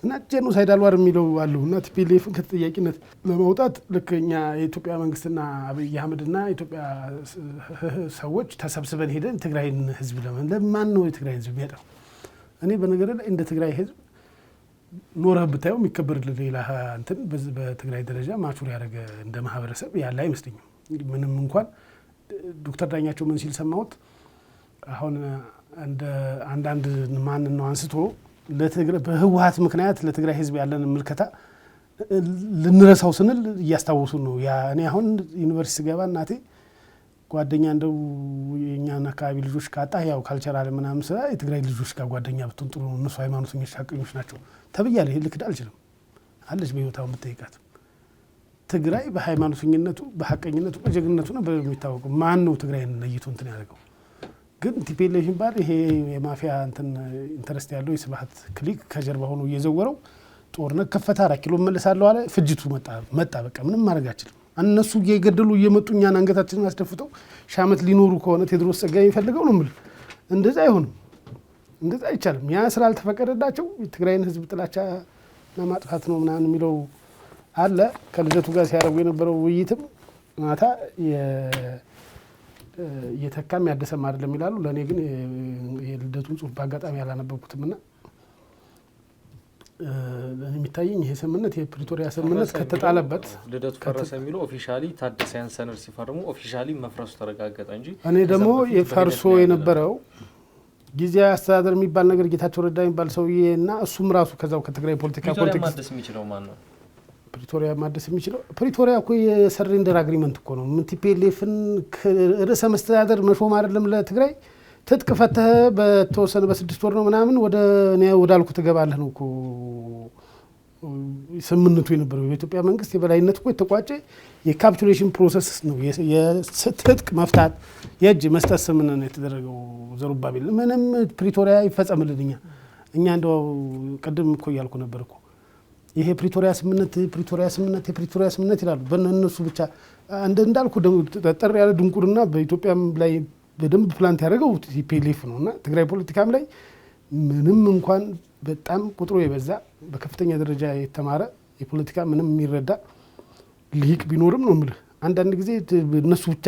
እና ጄኖሳይዳል ዋር የሚለው አሉ እና ቲፒኤልኤፍን ከተጠያቂነት ለማውጣት ልክ እኛ የኢትዮጵያ መንግስትና አብይ አህመድና ኢትዮጵያ ሰዎች ተሰብስበን ሄደን ትግራይን ህዝብ ለማን ነው የትግራይ ህዝብ የሚያጣው? እኔ በነገር ላይ እንደ ትግራይ ህዝብ ኖረህ ብታየው የሚከበር ሌላ እንትን በትግራይ ደረጃ ማቹር ያደረገ እንደ ማህበረሰብ ያለ አይመስለኝም። ምንም እንኳን ዶክተር ዳኛቸው ምን ሲል ሰማሁት አሁን እንደ አንዳንድ ማን ነው አንስቶ በህወሓት ምክንያት ለትግራይ ህዝብ ያለን ምልከታ ልንረሳው ስንል እያስታወሱ ነው። ያ እኔ አሁን ዩኒቨርሲቲ ገባ እናቴ ጓደኛ እንደው የኛን አካባቢ ልጆች ካጣ ያው ካልቸራል ምናምን ስራ የትግራይ ልጆች ጋር ጓደኛ ብትሆን ጥሩ ነው፣ እነሱ ሃይማኖተኞች ሐቀኞች ናቸው ተብያለሁ። ይሄ ልክድ አልችልም አለች በህይወታው የምትጠይቃት ትግራይ በሃይማኖተኝነቱ በሐቀኝነቱ በጀግንነቱ ነው በሚታወቀው። ማን ነው ትግራይን ለይቶ እንትን ያደርገው? ግን ቲፒኤልኤፍ ይባል ይሄ የማፊያ እንትን ኢንተረስት ያለው የስብሃት ክሊክ ከጀርባ ሆኖ እየዘወረው ጦርነት ከፈታ 4 ኪሎ መለሳለሁ አለ። ፍጅቱ መጣ በቃ ምንም ማድረግ አይችልም። እነሱ እየገደሉ እየመጡ እኛን አንገታችንን አስደፍተው ሻመት ሊኖሩ ከሆነ ቴድሮስ ጸጋዬ የሚፈልገው ነው የምልህ። እንደዛ አይሆንም፣ እንደዛ አይቻልም። ያ ስላልተፈቀደላቸው የትግራይን ህዝብ ጥላቻ ለማጥፋት ነው ምናምን የሚለው አለ። ከልደቱ ጋር ሲያደርጉ የነበረው ውይይትም ማታ እየተካም ያደሰም አይደለም ይላሉ። ለእኔ ግን የልደቱን ጽሁፍ በአጋጣሚ ያላነበብኩትምና የሚታየኝ ይሄ ስምምነት የፕሪቶሪያ ስምምነት ከተጣለበት ልደቱ ፈረሰ የሚለው ኦፊሻሊ ታደሰ ያን ሰነድ ሲፈርሙ ኦፊሻሊ መፍረሱ ተረጋገጠ እንጂ እኔ ደግሞ የፈርሶ የነበረው ጊዜያዊ አስተዳደር የሚባል ነገር ጌታቸው ረዳ የሚባል ሰውዬ እና እሱም ራሱ ከዛው ከትግራይ ፖለቲካ ኮንቴክስት ማደስ የሚችለው ማን ነው? ፕሪቶሪያ ማደስ የሚችለው ፕሪቶሪያ እኮ የሰሬንደር አግሪመንት እኮ ነው። ምን ቲፒኤልኤፍን ርዕሰ መስተዳደር መሾም አይደለም ለትግራይ ትጥቅ ፈተህ በተወሰነ በ6 ወር ነው ምናምን ወዳልኩ ትገባለህ ነው እኮ ስምምነቱ የነበረው። የኢትዮጵያ መንግስት የበላይነት እኮ የተቋጨ የካፕቹሌሽን ፕሮሰስ ነው። የትጥቅ መፍታት የእጅ መስጠት ስምምነት ነው የተደረገው። ዘሩባቤል ምንም ፕሪቶሪያ ይፈጸምልን እኛ እንደው ቅድም እኮ እያልኩ ነበር እኮ ይሄ ፕሪቶሪያ ስምምነት ይላሉ። በእነሱ ብቻ እንዳልኩ ጠር ያለ ድንቁርና በኢትዮጵያም ላይ በደንብ ፕላንት ያደረገው ቲፒኤልኤፍ ነው እና ትግራይ ፖለቲካም ላይ ምንም እንኳን በጣም ቁጥሩ የበዛ በከፍተኛ ደረጃ የተማረ የፖለቲካ ምንም የሚረዳ ልሂቅ ቢኖርም ነው የምልህ አንዳንድ ጊዜ እነሱ ብቻ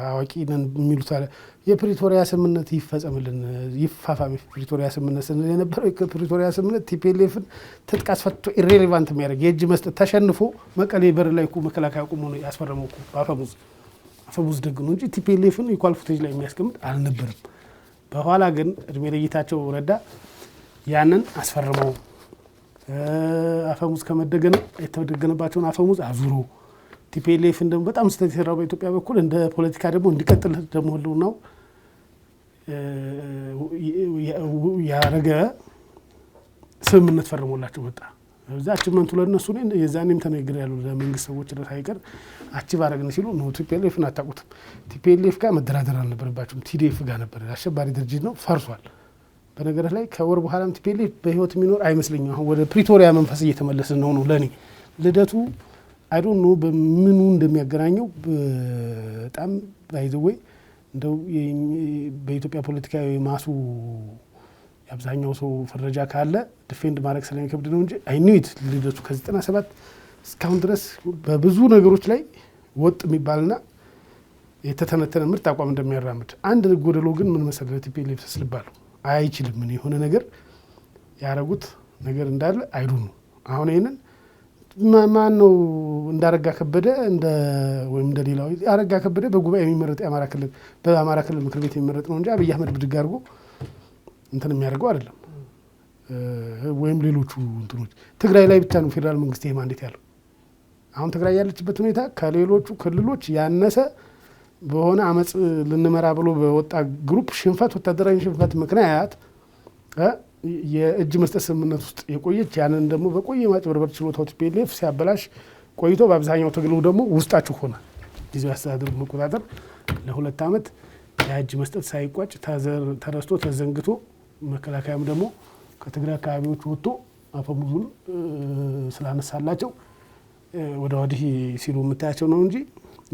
አዋቂ ነን የሚሉት አለ። የፕሪቶሪያ ስምምነት ይፈጸምልን ይፋፋም የፕሪቶሪያ ስምምነት ስንል የነበረው የፕሪቶሪያ ስምምነት ቲፒኤልኤፍን ትጥቅ አስፈትቶ ኢሬሌቫንት የሚያደርግ የእጅ መስጠት ተሸንፎ መቀሌ በር ላይ እኮ መከላከያ ቁሞ ነው ያስፈረመው እኮ አፈሙዝ ደግ ነው እንጂ ቲፒኤልኤፍን ኢኳል ፉቴጅ ላይ የሚያስቀምጥ አልነበርም። በኋላ ግን እድሜ ለጌታቸው ረዳ ያንን አስፈርመው አፈሙዝ ከመደገነ የተደገነባቸውን አፈሙዝ አዙሮ ቲፒኤልኤፍን ደግሞ በጣም ስህተት የሰራው በኢትዮጵያ በኩል እንደ ፖለቲካ ደግሞ እንዲቀጥል ደግሞ ህልውናው ያረገ ስምምነት ፈርሞላቸው ወጣ። እዛ አቺቭመንቱ ለነሱ ነው። የዛኔም ተነግረ ያሉ ለመንግስት ሰዎች ሳይቀር አቺቭ አረግን ሲሉ ነው። ቲፒኤልኤፍን አታውቁትም። ቲፒኤልኤፍ ጋር መደራደር አልነበረባቸውም። ቲዲኤፍ ጋር ነበር። አሸባሪ ድርጅት ነው፣ ፈርሷል። በነገር ላይ ከወር በኋላም ቲፒኤልኤፍ በህይወት የሚኖር አይመስለኝም። አሁን ወደ ፕሪቶሪያ መንፈስ እየተመለስን ነው ለኔ ልደቱ አይ ዶንት ኖ በምኑ እንደሚያገናኘው በጣም ባይዘወይ እንደው በኢትዮጵያ ፖለቲካዊ ማሱ አብዛኛው ሰው ፍረጃ ካለ ዲፌንድ ማድረግ ስለሚከብድ ነው እንጂ አይ ኒው ኢት ልደቱ ከ97 እስካሁን ድረስ በብዙ ነገሮች ላይ ወጥ የሚባልና የተተነተነ ምርጥ አቋም እንደሚያራምድ። አንድ ጎደሎ ግን ምን መሰለህ ቲፒኤልኤፍ ተስልባሉ አይችልም። ምን የሆነ ነገር ያረጉት ነገር እንዳለ አይዱ ነው። አሁን ይሄንን ማን ነው እንዳረጋ ከበደ ወይም እንደሌላው አረጋ ከበደ በጉባኤ የሚመረጥ በአማራ ክልል ምክር ቤት የሚመረጥ ነው እንጂ አብይ አህመድ ብድግ አድርጎ እንትን የሚያደርገው አይደለም። ወይም ሌሎቹ እንትኖች ትግራይ ላይ ብቻ ነው ፌዴራል መንግስት ይሄ ማንዴት ያለው። አሁን ትግራይ ያለችበት ሁኔታ ከሌሎቹ ክልሎች ያነሰ በሆነ አመጽ ልንመራ ብሎ በወጣ ግሩፕ ሽንፈት፣ ወታደራዊ ሽንፈት ምክንያት የእጅ መስጠት ስምምነት ውስጥ የቆየች ያንን ደግሞ በቆየ ማጭበርበር ችሎታው ቲፒኤልኤፍ ሲያበላሽ ቆይቶ በአብዛኛው ትግሉ ደግሞ ውስጣችሁ ሆነ ጊዜያዊ አስተዳደር መቆጣጠር ለ2 አመት የእጅ መስጠት ሳይቋጭ ተረስቶ ተዘንግቶ መከላከያም ደግሞ ከትግራይ አካባቢዎች ወጥቶ አፈሙዙን ስላነሳላቸው ወደ ወዲህ ሲሉ የምታያቸው ነው እንጂ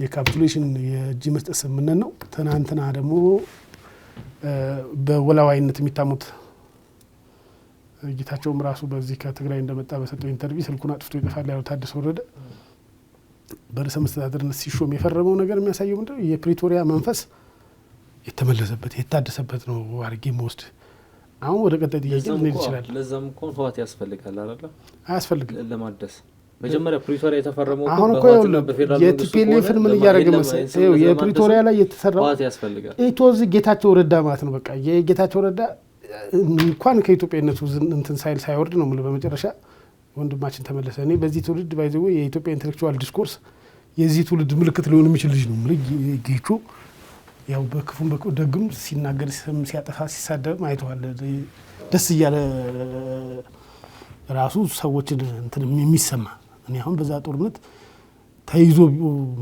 የካፕቹሌሽን የእጅ መስጠት ስምምነት ነው። ትናንትና ደግሞ በወላዋይነት የሚታሙት ጌታቸውም ራሱ በዚህ ከትግራይ እንደመጣ በሰጠው ኢንተርቪው ስልኩን አጥፍቶ ይጠፋል ያለው ታደሰ ወረደ በርዕሰ መስተዳድርነት ሲሾም የፈረመው ነገር የሚያሳየው ምንድነው? የፕሪቶሪያ መንፈስ የተመለሰበት የታደሰበት ነው አድርጌ መወስድ። አሁን ወደ ቀጣይ ጥያቄ ልንሄድ ይችላል። ለዛም እኮ ህወሓት ያስፈልጋል አይደል? አያስፈልግም ለማደስ መጀመሪያ ፕሪቶሪያ የተፈረመው አሁን እኮ የቲፒኤልኤፍን ምን እያደረገ መሰለህ? የፕሪቶሪያ ላይ የተሰራው ህወሓት ያስፈልጋል ኢቶዝ ጌታቸው ረዳ ማለት ነው። በቃ የጌታቸው ረዳ እንኳን ከኢትዮጵያነቱ እንትን ሳይወርድ ነው ማለት በመጨረሻ ወንድማችን ተመለሰ። እኔ በዚህ ትውልድ ባይዘው የኢትዮጵያ ኢንተሌክቹዋል ዲስኮርስ የዚህ ትውልድ ምልክት ሊሆን የሚችል ልጅ ነው ማለት ጌቹ ያው በክፉም በደግም ሲናገር ሲያጠፋ ሲሳደብ አይተዋል። ደስ እያለ ራሱ ሰዎችን እንትን የሚሰማ እኔ አሁን በዛ ጦርነት ተይዞ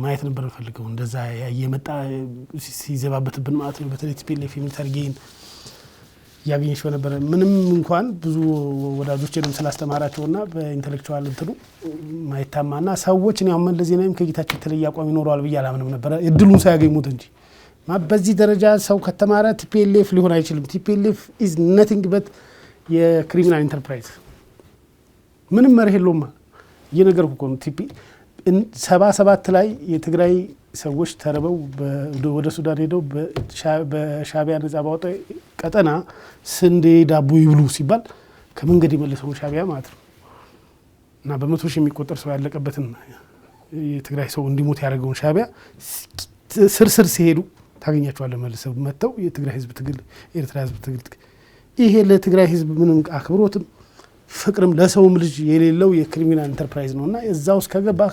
ማየት ነበር ፈልገው እንደዛ የመጣ ሲዘባበትብን ማለት ነው። በተለይ ቲፒኤልኤፍ የሚሊታሪ ጌን ያገኘሽ ነበር። ምንም እንኳን ብዙ ወዳጆችንም ስላስተማራቸውና በኢንተሌክቹዋል እንትኑ ማይታማና ሰዎች ነው ያመን ለዜናም ከጌታቸው የተለየ አቋም ይኖረዋል ብዬ አላምንም ነበር እድሉን ሳያገኙት እንጂ በዚህ ደረጃ ሰው ከተማረ ቲፒኤልኤፍ ሊሆን አይችልም። ቲፒኤልኤፍ ኢዝ ነቲንግ በት የክሪሚናል ኢንተርፕራይዝ ምንም መርህ የለውም። እየነገርኩ እኮ ነው። ቲፒ 77 ላይ የትግራይ ሰዎች ተርበው ወደ ሱዳን ሄደው በሻቢያ ነጻ ባወጣ ቀጠና ስንዴ ዳቦ ይብሉ ሲባል ከመንገድ የመለሰው ሻቢያ ማለት ነው እና በመቶ ሺህ የሚቆጠር ሰው ያለቀበትን የትግራይ ሰው እንዲሞት ያደረገውን ሻቢያ ስርስር ሲሄዱ ታገኛቸዋለህ መልሰው መጥተው የትግራይ ህዝብ ትግል ኤርትራ ህዝብ ትግል ይሄ ለትግራይ ህዝብ ምንም አክብሮትም ፍቅርም ለሰውም ልጅ የሌለው የክሪሚናል ኢንተርፕራይዝ ነውና እዛው ውስጥ ከገባህ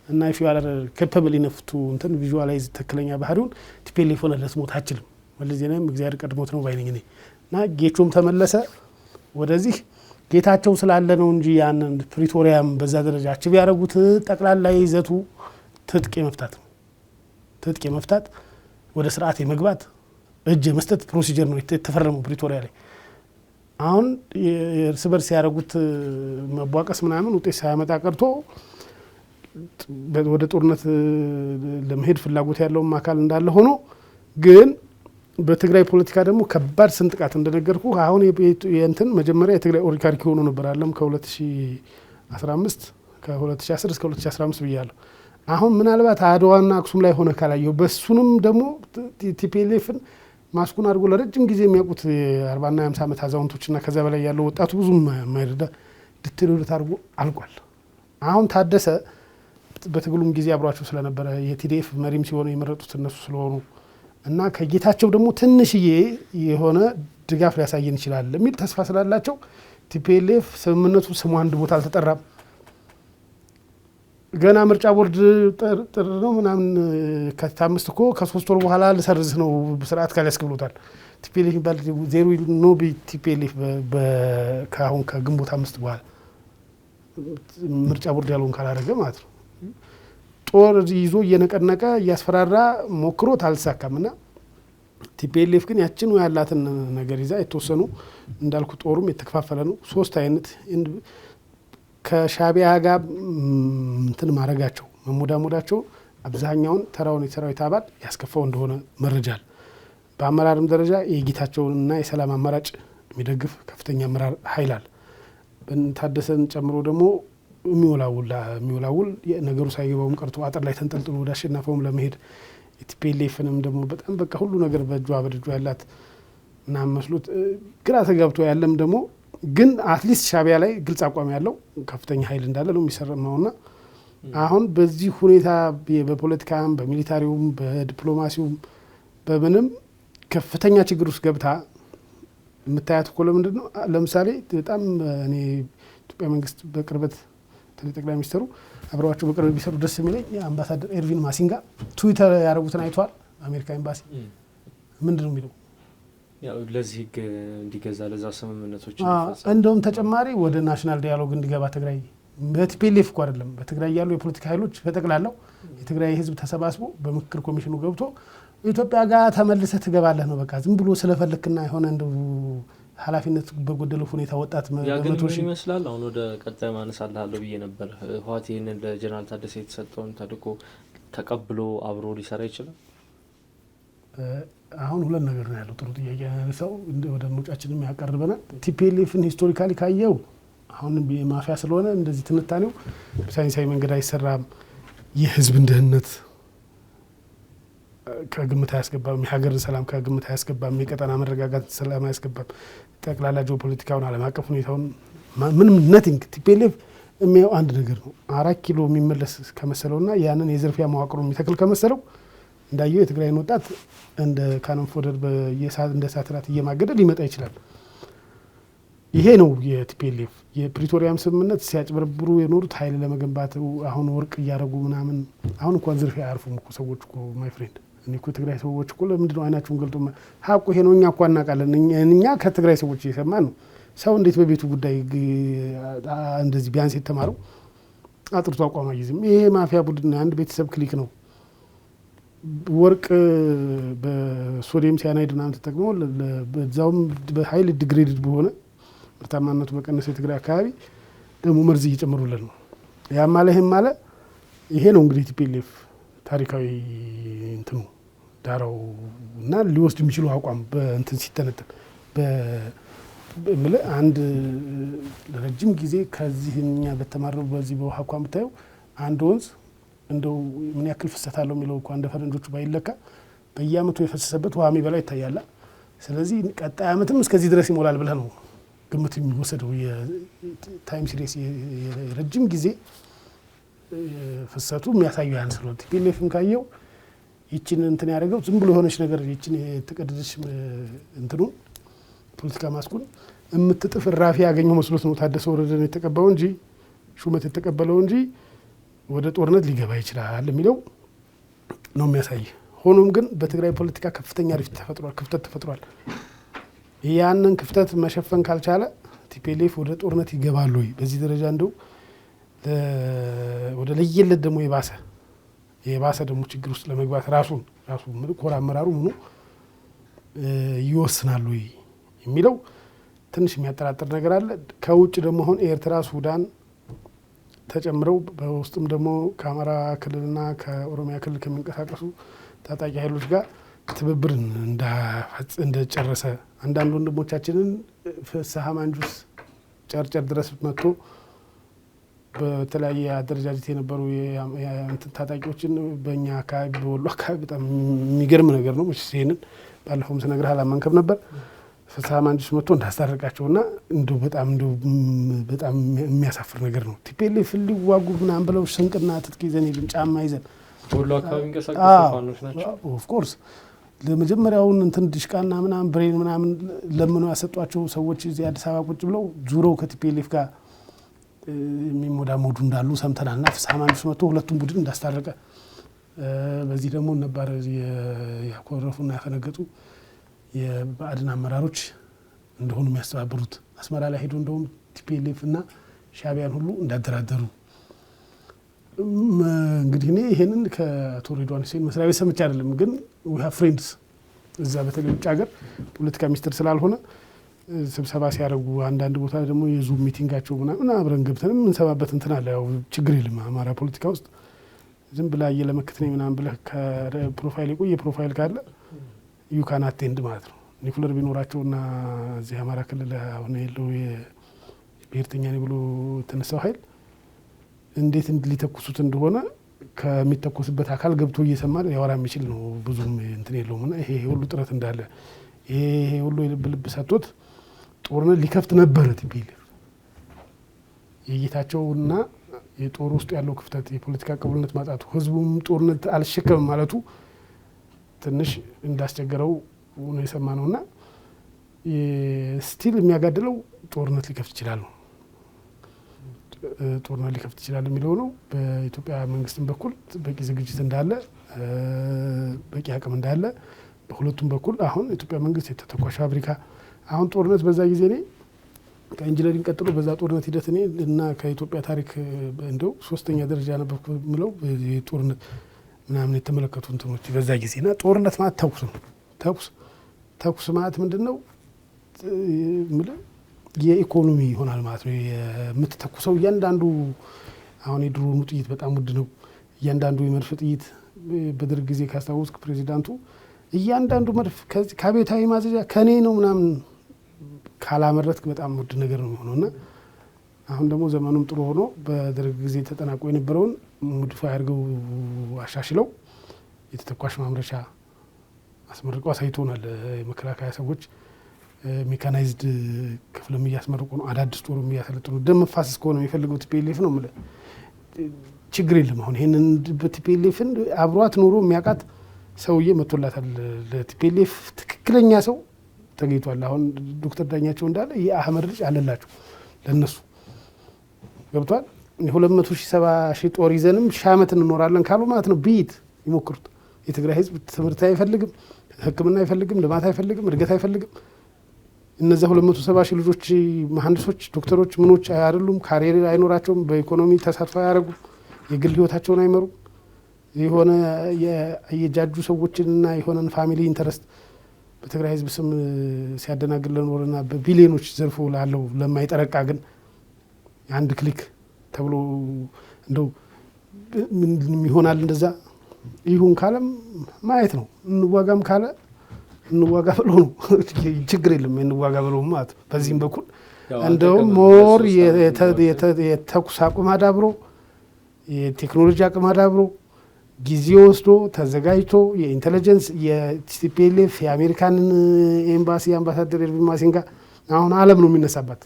እና if you are capable enough to እንትን ቪዥዋላይዝ ተክለኛ ባህሪውን ቲፒኤልኤፍ ሆነ ለስሞት አችልም ወለዚህንም እግዚአብሔር ቀድሞት ነው ባይነኝ ነኝ እና ጌቾም ተመለሰ ወደዚህ ጌታቸው ስላለ ነው እንጂ ያንን ፕሪቶሪያም በዛ ደረጃ አችብ ያደረጉት ጠቅላላ ይዘቱ ትጥቅ መፍታት ወደ ስርዓት የመግባት እጅ መስጠት ፕሮሲጀር ነው የተፈረመው ፕሪቶሪያ ላይ። አሁን የእርስ በርስ ያደረጉት መቧቀስ ምናምን ውጤት ሳያመጣ ቀርቶ ወደ ጦርነት ለመሄድ ፍላጎት ያለውም አካል እንዳለ ሆኖ ግን በትግራይ ፖለቲካ ደግሞ ከባድ ስንጥቃት እንደነገርኩ አሁን የእንትን መጀመሪያ የትግራይ ኦሪካሪክ ሆኖ ነበር አለም ከ2015 ከ2010 እስከ 2015 ብያለሁ። አሁን ምናልባት አድዋና አክሱም ላይ ሆነ ካላየው በሱንም ደግሞ ቲፒኤልኤፍን ማስኩን አድርጎ ለረጅም ጊዜ የሚያውቁት 40 እና 50 ዓመት አዛውንቶችና ከዛ በላይ ያለው ወጣቱ ብዙም ማይረዳ ድትሉት አድርጎ አልቋል። አሁን ታደሰ በትግሉም ጊዜ አብሯቸው ስለነበረ የቲዲኤፍ መሪም ሲሆኑ የመረጡት እነሱ ስለሆኑ እና ከጌታቸው ደግሞ ትንሽዬ የሆነ ድጋፍ ሊያሳየን ይችላል ለሚል ተስፋ ስላላቸው ቲፒኤልኤፍ ስምምነቱ ስሙ አንድ ቦታ አልተጠራም። ገና ምርጫ ቦርድ ጥር ነው ምናምን ከ5 እኮ ከ3 ወር በኋላ ለሰርዝ ነው በስርዓት ካል ያስከብሉታል። ቲፒኤልኤፍ ባል ዜሮ ኖ ቢ ቲፒኤልኤፍ ከአሁን ከግንቦት 5 በኋላ ምርጫ ቦርድ ያለውን ካላረገ ማለት ነው። ጦር ይዞ እየነቀነቀ እያስፈራራ ሞክሮት አልሳካምና ቲፒኤልኤፍ ግን ያችን ያላትን ነገር ይዛ የተወሰኑ እንዳልኩ ጦሩም የተከፋፈለ ነው። 3 አይነት ከሻቢያ ጋር እንትን ማረጋቸው መሞዳሞዳቸው አብዛኛውን ተራውን የሰራዊት አባል ያስከፋው እንደሆነ መረጃል። በአመራርም ደረጃ የጌታቸውንና የሰላም አማራጭ የሚደግፍ ከፍተኛ አመራር ኃይል አለ። ታደሰን ጨምሮ ደግሞ የሚወላውል ነገሩ ሳይገባውም ቀርቶ አጥር ላይ ተንጠልጥሎ ወደ አሸናፈውም ለመሄድ ቲፒኤልኤፍንም ደግሞ በጣም በቃ ሁሉ ነገር በእጇ ያላት እና መስሎት ግራ ተጋብቶ ያለም ደግሞ ግን አትሊስት ሻቢያ ላይ ግልጽ አቋም ያለው ከፍተኛ ኃይል እንዳለ ነው የሚሰራውና አሁን በዚህ ሁኔታ በፖለቲካም በሚሊታሪውም በዲፕሎማሲውም በምንም ከፍተኛ ችግር ውስጥ ገብታ የምታያት እኮ ለምንድን ነው ለምሳሌ በጣም እኔ ኢትዮጵያ መንግስት በቅርበት ጠቅላይ ሚኒስትሩ አብረዋቸው በቅርብ ቢሰሩ ደስ የሚለኝ አምባሳደር ኤርቪን ማሲንጋ ትዊተር ያደረጉትን አይቷል። አሜሪካ ኤምባሲ ምንድነው የሚለው ያው ለዚህ ህግ እንዲገዛ ለዛ ስምምነቶች እንደውም ተጨማሪ ወደ ናሽናል ዳያሎግ እንዲገባ ትግራይ በቲፒኤልኤፍ እኮ አይደለም በትግራይ ያሉ የፖለቲካ ኃይሎች በጠቅላላው የትግራይ ህዝብ ተሰባስቦ በምክክር ኮሚሽኑ ገብቶ ኢትዮጵያ ጋር ተመልሰህ ትገባለህ ነው በቃ ዝም ብሎ ስለፈለክና የሆነ እንደው ኃላፊነት በጎደለው ሁኔታ ወጣት መቶሽ ይመስላል። አሁን ወደ ቀጣይ ማነሳለሁ ብዬ ነበር። ህወሓት ይሄንን ለጀነራል ታደሰ የተሰጠውን ተልዕኮ ተቀብሎ አብሮ ሊሰራ ይችላል። አሁን ሁለት ነገር ነው ያለው። ጥሩ ጥያቄ ያነሳው ወደ ሙጫችንም ያቀርበናል። ቲፒኤልኤፍን ሂስቶሪካሊ ካየው አሁን ማፊያ ስለሆነ እንደዚህ ትንታኔው ሳይንሳዊ መንገድ አይሰራም። የህዝብን ደህንነት ከግምት አያስገባም። የሀገርን ሰላም ከግምት አያስገባም። የቀጠና መረጋጋት ሰላም አያስገባም። ጠቅላላ ጂኦፖለቲካውን ዓለም አቀፍ ሁኔታውን ምንም ነቲንግ ቲፒኤልኤፍ የሚያው አንድ ነገር ነው። 4 ኪሎ የሚመለስ ከመሰለውና ያንን የዝርፊያ መዋቅሩ የሚተክል ከመሰለው እንዳየው የትግራይን ወጣት እንደ ካኖን ፎደር እንደ ሳትራት እየማገደ ሊመጣ ይችላል። ይሄ ነው የቲፒኤልኤፍ የፕሪቶሪያም ስምምነት ሲያጭበረብሩ የኖሩት ኃይል ለመገንባት አሁን ወርቅ እያደረጉ ምናምን አሁን እንኳን ዝርፊያ አያርፉም እኮ ሰዎች እኮ ማይ ፍሬንድ እኔ እኮ ትግራይ ሰዎች እኮ ለምንድነው አይናቸውን ገልጦ ሀቁ ይሄ ነው። እኛ እኮ እናውቃለን። እኛ ከትግራይ ሰዎች እየሰማን ነው። ሰው እንዴት በቤቱ ጉዳይ እንደዚህ ቢያንስ የተማረው አጥርቶ አቋም አይዝም። ይሄ ማፊያ ቡድን አንድ ቤተሰብ ክሊክ ነው። ወርቅ በሶዲየም ሲያናይድ ምናምን ተጠቅመው በዛውም በኃይል ዲግሬድድ በሆነ ምርታማነቱ በቀነሰ የትግራይ አካባቢ ደግሞ መርዝ እየጨመሩለት ነው። ያም ማለ ይሄም ማለ ይሄ ነው እንግዲህ ቲፒኤልኤፍ ታሪካዊ እንትኑ ዳራው እና ሊወስድ የሚችለው አቋም በእንትን ሲተነተን አንድ ለረጅም ጊዜ ከዚህኛ በተማረው በዚህ በውሃ እንኳን ብታየው አንድ ወንዝ እንደው ምን ያክል ፍሰት አለው የሚለው እንኳን እንደ ፈረንጆቹ ባይለካ በየአመቱ የፈሰሰበት ውሃ የሚበላ ይታያል። ስለዚህ ቀጣይ አመትም እስከዚህ ድረስ ይሞላል ብለህ ነው ግምት የሚወሰደው። የታይም ሲሪየስ የረጅም ጊዜ ፍሰቱ የሚያሳየው ያን ስለሆነ ቲፒኤልኤፍን ካየው ይችን እንትን ያደረገው ዝም ብሎ የሆነች ነገር ይችን የተቀደደች እንትኑ ፖለቲካ ማስኩን የምትጥፍ ራፊ ያገኘው መስሎት ነው ታደሰ ወረደን የተቀበለው እንጂ ሹመት የተቀበለው እንጂ ወደ ጦርነት ሊገባ ይችላል የሚለው ነው የሚያሳይ። ሆኖም ግን በትግራይ ፖለቲካ ከፍተኛ ሪፍት ተፈጥሯል፣ ክፍተት ተፈጥሯል። ያንን ክፍተት መሸፈን ካልቻለ ቲፒኤልኤፍ ወደ ጦርነት ይገባል ወይ? በዚህ ደረጃ እንደው ወደ ለየለት ደግሞ የባሰ ደግሞ ችግር ውስጥ ለመግባት ራሱ ኮር አመራሩ ምኑ ይወስናል ወይ የሚለው ትንሽ የሚያጠራጥር ነገር አለ። ከውጭ ደግሞ አሁን ኤርትራ፣ ሱዳን ተጨምረው በውስጥም ደግሞ ከአማራ ክልልና ከኦሮሚያ ክልል ከሚንቀሳቀሱ ታጣቂ ኃይሎች ጋር ትብብር እንደጨረሰ አንዳንድ ወንድሞቻችንን ፍስሐ ማንጁስ ጨርጨር ድረስ መጥቶ በተለያየ አደረጃጀት የነበሩ ታጣቂዎችን በእኛ አካባቢ በወሎ አካባቢ በጣም የሚገርም ነገር ነው። ይህንን ባለፈውም ስነግርህ አላመንከም ነበር። ፍስሐ ማንጁስ መጥቶ እንዳስታረቃቸውና በጣም የሚያሳፍር ነገር ነው። ቲፒኤልኤፍ ሊዋጉ ምናምን ብለው ስንቅና ትጥቅ ይዘን ይልን ጫማ ይዘን ወሎ አካባቢ እንቀሳቀሱ ፋኖች ናቸው። ኦፍ ኮርስ ለመጀመሪያውን እንትን ዲሽቃና ምናምን ብሬን ምናምን ለምነው ያሰጧቸው ሰዎች እዚህ አዲስ አበባ ቁጭ ብለው ዙረው ከቲፒኤልኤፍ ጋር የሚሞዳሞዱ እንዳሉ ሰምተናልና ፍስሐ ማንጁስ መጥቶ ሁለቱም ቡድን እንዳስታረቀ በዚህ ደግሞ ነባር ያኮረፉና ያፈነገጡ የባዕድን አመራሮች እንደሆኑ የሚያስተባብሩት አስመራ ላይ ሄዶ እንደውም ቲፒኤልኤፍ እና ሻዕቢያን ሁሉ እንዳደራደሩ እንግዲህ እኔ ይሄንን ከአቶ ሬድዋን ሁሴን መስሪያ ቤት ሰምቼ አይደለም፣ ግን ዊ ሃቭ ፍሬንድስ እዛ በተለይ ውጭ ሀገር ፖለቲካ ሚኒስትር ስላልሆነ ስብሰባ ሲያደርጉ አንዳንድ ቦታ ደግሞ የዙም ሚቲንጋቸው ምናምን አብረን ገብተንም እንሰማበት እንትን አለ። ያው ችግር የለም አማራ ፖለቲካ ውስጥ ዝም ብላ እየለመክት ነኝ ምናምን ብለህ ከፕሮፋይል የቆየ ፕሮፋይል ካለ ዩ ካን አቴንድ ማለት ነው። ኒኩለር ቢኖራቸውና እዚህ አማራ ክልል አሁን ያለው የብሔርተኛ ነኝ ብሎ የተነሳው ኃይል እንዴት ሊተኩሱት እንደሆነ ከሚተኩስበት አካል ገብቶ እየሰማ ሊያወራ የሚችል ነው። ብዙም እንትን የለውምና ይሄ ሁሉ ጥረት እንዳለ ይሄ ሁሉ የልብ ሰጥቶት ጦርነት ሊከፍት ነበረ ቲፒኤልኤፍ። የጌታቸውና የጦር ውስጥ ያለው ክፍተት፣ የፖለቲካ ቅቡልነት ማጣቱ፣ ህዝቡም ጦርነት አልሸከምም ማለቱ ትንሽ እንዳስቸገረው ነው የሰማነውና ስቲል የሚያጋድለው ጦርነት ሊከፍት ይችላል የሚለው ነው። በኢትዮጵያ መንግስትም በኩል በቂ ዝግጅት እንዳለ በቂ አቅም እንዳለ በሁለቱም በኩል አሁን ኢትዮጵያ መንግስት የተተኳሽ ፋብሪካ አሁን ጦርነት በዛ ጊዜ እኔ ከኢንጂነሪንግ ቀጥሎ በዛ ጦርነት ሂደት እኔ እና ከኢትዮጵያ ታሪክ እንደው ሶስተኛ ደረጃ ነበርኩ ምለው ጦርነት ምናምን የተመለከቱ እንትኖች በዛ ጊዜና ጦርነት ማለት ተኩስ ማለት ምንድነው የኢኮኖሚ ይሆናል ማለት ነው። የምትተኩሰው እያንዳንዱ አሁን የድሮኑ ጥይት በጣም ውድ ነው። እያንዳንዱ የመድፍ ጥይት በደርግ ጊዜ ካስታወስክ ፕሬዚዳንቱ እያንዳንዱ መድፍ ከቤታዊ ማዘዣ ከኔ ነው ምናምን ካላመረትክ በጣም ውድ ነገር ነው የሚሆነውና አሁን ደግሞ ዘመኑም ጥሩ ሆኖ በደርግ ጊዜ ተጠናቆ የነበረውን ሞዲፋይ አድርገው አሻሽለው የተተኳሽ ማምረቻ አስመርቀው አሳይቶናል። የመከላከያ ሰዎች ሜካናይዝድ ክፍልም እያስመረቁ ነው። አዳዲስ ጦርም እያሰለጠኑ ደም መፋሰስ ከሆነ የሚፈልገው ቲፒኤልኤፍ ነው ማለት ችግር የለም። አሁን ይሄንን በቲፒኤልኤፍን አብሯት ኑሮ የሚያውቃት ሰውዬ መጥቶላታል። ለቲፒኤልኤፍ ትክክለኛ ሰው ተገኝቷል። አሁን ዶክተር ዳኛቸው እንዳለ የአህመድ ልጅ አለላቸው ለነሱ ገብቷል። 270,000 ጦር ይዘንም ሺህ ዓመት እንኖራለን ካሉ ማለት ነው ቢት ይሞክሩት። የትግራይ ህዝብ ትምህርት አይፈልግም፣ ሕክምና አይፈልግም፣ ልማት አይፈልግም፣ እድገት አይፈልግም። እነዛ 270,000 ልጆች መሐንዲሶች፣ ዶክተሮች ምኖች አይደሉም። ካሪየር አይኖራቸውም። በኢኮኖሚ ተሳትፎ አያደርጉም። የግል ህይወታቸውን አይመሩም። የሆነ የጃጁ ሰዎችንና የሆነን ፋሚሊ ኢንተረስት በትግራይ ህዝብ ስም ሲያደናግር ለኖርና በቢሊዮኖች ዘርፎ ላለው ለማይጠረቃ ግን አንድ ክሊክ ተብሎ እንደው ይሆናል። እንደዛ ይሁን ካለም ማየት ነው። እንዋጋም ካለ እንዋጋ ብሎ ነው። ችግር የለም እንዋጋ ብሎ ማለት ነው። በዚህም በኩል እንደውም ሞር የተኩስ አቁም አዳብሮ የቴክኖሎጂ አቅም አዳብሮ ጊዜ ወስዶ ተዘጋጅቶ የኢንቴሊጀንስ የቲፒኤልኤፍ የአሜሪካንን ኤምባሲ አምባሳደር ኤርቪን ማሲንጋ አሁን ዓለም ነው የሚነሳባት።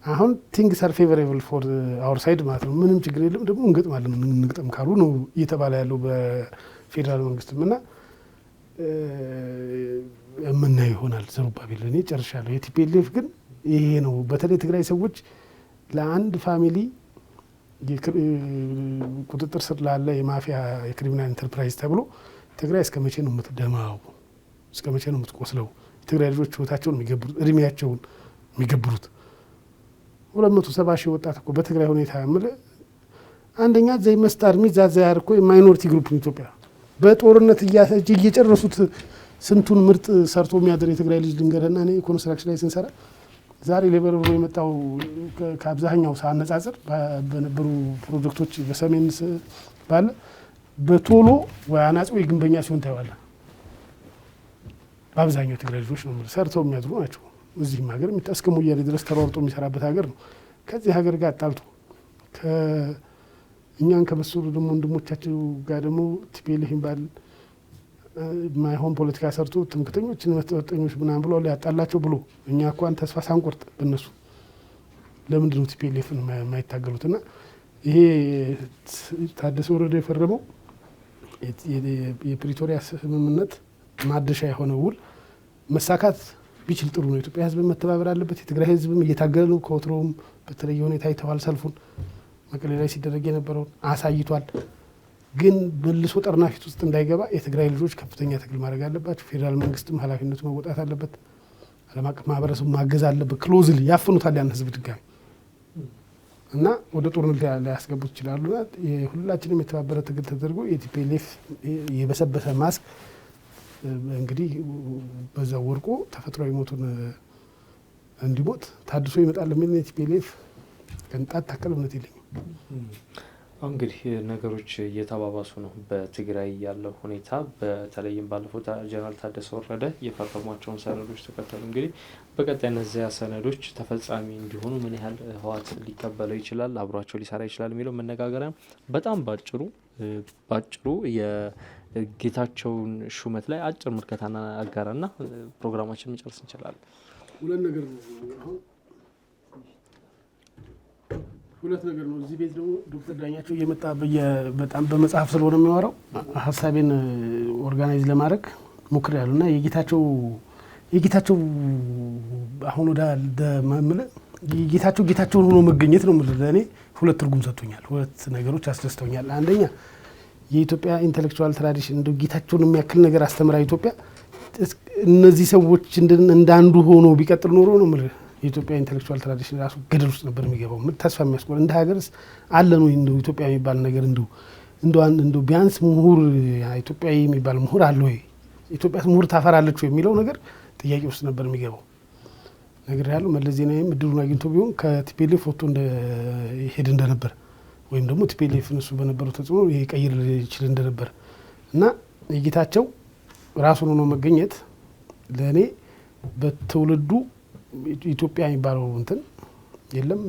አሁን ቲንግስ አር ፌቨሬብል ፎር አወር ሳይድ ማለት ነው። ምንም ችግር የለም ደግሞ እንገጥማለን እንግጠም ካሉ ነው እየተባለ ያለው በፌዴራል መንግስትም እና የምናየው ይሆናል። ዘሩባቤል እኔ ጨርሻለሁ። የቲፒኤልኤፍ ግን ይሄ ነው። በተለይ ትግራይ ሰዎች ለአንድ ፋሚሊ ቁጥጥር ስር ላለ የማፊያ የክሪሚናል ኢንተርፕራይዝ ተብሎ ትግራይ እስከ መቼ ነው የምትደማው? እስከ መቼ ነው የምትቆስለው? የትግራይ ልጆች ህይወታቸውን የሚገብሩት እድሜያቸውን የሚገብሩት 270,000 ወጣት እኮ በትግራይ ሁኔታ ያምለ አንደኛ ዘይ መስታር ሚዛዛ ያርኮ የማይኖሪቲ ግሩፕ ኢትዮጵያ በጦርነት እየጨረሱት ስንቱን ምርጥ ሰርቶ የሚያደር የትግራይ ልጅ ድንገረና እኔ ኮንስትራክሽን ላይ ስንሰራ ዛሬ ሌበር ብሎ የመጣው ከአብዛኛው ሳነጻጽር በነበሩ ፕሮጀክቶች በሰሜን ባለ በቶሎ ወይ አናጺ ወይ ግንበኛ ሲሆን ታይዋለህ። በአብዛኛው ትግራይ ልጆች ነው ሰርተው የሚያድሩ ናቸው። እዚህም ሀገር የሚታስከሙ ያለ ድረስ ተሯርጦ የሚሰራበት ሀገር ነው። ከዚህ ሀገር ጋር አጣልቶ እኛን ከመሰሉ ደግሞ ወንድሞቻቸው ጋር ደግሞ ቲፒኤልኤፍ ይባል ማይሆን ፖለቲካ ሰርቶ ትምክተኞችን መተወጠኞች ምናምን ብሎ ሊያጣላቸው ብሎ እኛ እንኳን ተስፋ ሳንቆርጥ በእነሱ ለምንድን ነው ቲፒኤልኤፍን የማይታገሉትና ይሄ ታደሰ ወረደ የፈረመው የፕሪቶሪያ ስምምነት ማደሻ የሆነ ውል መሳካት ቢችል ጥሩ ነው። ኢትዮጵያ ህዝብ መተባበር አለበት። የትግራይ ህዝብም እየታገለ ነው። ከወትሮውም በተለየ ሁኔታ ይተዋል። ሰልፉን መቀሌ ላይ ሲደረግ የነበረውን አሳይቷል። ግን መልሶ ጠርናፊት ውስጥ እንዳይገባ የትግራይ ልጆች ከፍተኛ ትግል ማድረግ አለባቸው። ፌዴራል መንግስትም ኃላፊነቱ መወጣት አለበት። ዓለም አቀፍ ማህበረሰቡ ማገዝ አለበት። ክሎዝሊ ያፍኑታል ያን ህዝብ ድጋሚ እና ወደ ጦርነት ሊያስገቡት ይችላሉና ሁላችንም የተባበረ ትግል ተደርጎ የቲፒኤልኤፍ የበሰበሰ ማስክ እንግዲህ በዛው ወርቆ ተፈጥሯዊ ሞቱን እንዲሞት ታድሶ ይመጣል የሚል የቲፒኤልኤፍ ቅንጣት ታክል እምነት የለኝም። እንግዲህ ነገሮች እየተባባሱ ነው። በትግራይ ያለው ሁኔታ በተለይም ባለፈው ጀነራል ታደሰ ወረደ የፈረሟቸውን ሰነዶች ተከተሉ እንግዲህ በቀጣይ እነዚያ ሰነዶች ተፈጻሚ እንዲሆኑ ምን ያህል ህወሓት ሊቀበለው ይችላል፣ አብሯቸው ሊሰራ ይችላል የሚለው መነጋገሪያ በጣም ባጭሩ የጌታቸውን ሹመት ላይ አጭር ምልከታና አጋራና ፕሮግራማችን መጨረስ እንችላለን። ሁለት ነገር ነው። እዚህ ቤት ደግሞ ዶክተር ዳኛቸው እየመጣ በጣም በመጽሐፍ ስለሆነ የሚያወራው ሀሳቤን ኦርጋናይዝ ለማድረግ ሞክሬያለሁ እና የጌታቸው የጌታቸው አሁን ወደ ጌታቸውን ሆኖ መገኘት ነው ማለት ለኔ ሁለት ትርጉም ሰጥቶኛል። ሁለት ነገሮች አስደስተውኛል። አንደኛ የኢትዮጵያ ኢንተሌክቹዋል ትራዲሽን እንደው ጌታቸውን የሚያክል ነገር አስተምራ ኢትዮጵያ እነዚህ ሰዎች እንዳንዱ ሆኖ ቢቀጥል ኖሮ ነው ማለት የኢትዮጵያ ኢንተሌክቹዋል ትራዲሽን ራሱ ገደል ውስጥ ነበር የሚገባው። ተስፋ የሚያስቆል እንደ ሀገርስ አለን ወይ እንደው ኢትዮጵያ የሚባል ነገር እንደው ቢያንስ ምሁር ኢትዮጵያዊ የሚባል ምሁር አለ ወይ ኢትዮጵያ ምሁር ታፈራለች ወይ የሚለው ነገር ጥያቄ ውስጥ ነበር የሚገባው። ነገር ያለው መለስ ዜናዊም እድሉን አግኝቶ ቢሆን ከቲፒኤልኤፍ ወጥቶ ሄድ እንደነበር ወይም ደግሞ ቲፒኤልኤፍ እነሱ በነበረው ተጽዕኖ ይቀይር ይችል እንደነበር እና የጌታቸው ራሱን ሆኖ መገኘት ለእኔ በትውልዱ ኢትዮጵያ የሚባለው እንትን የለም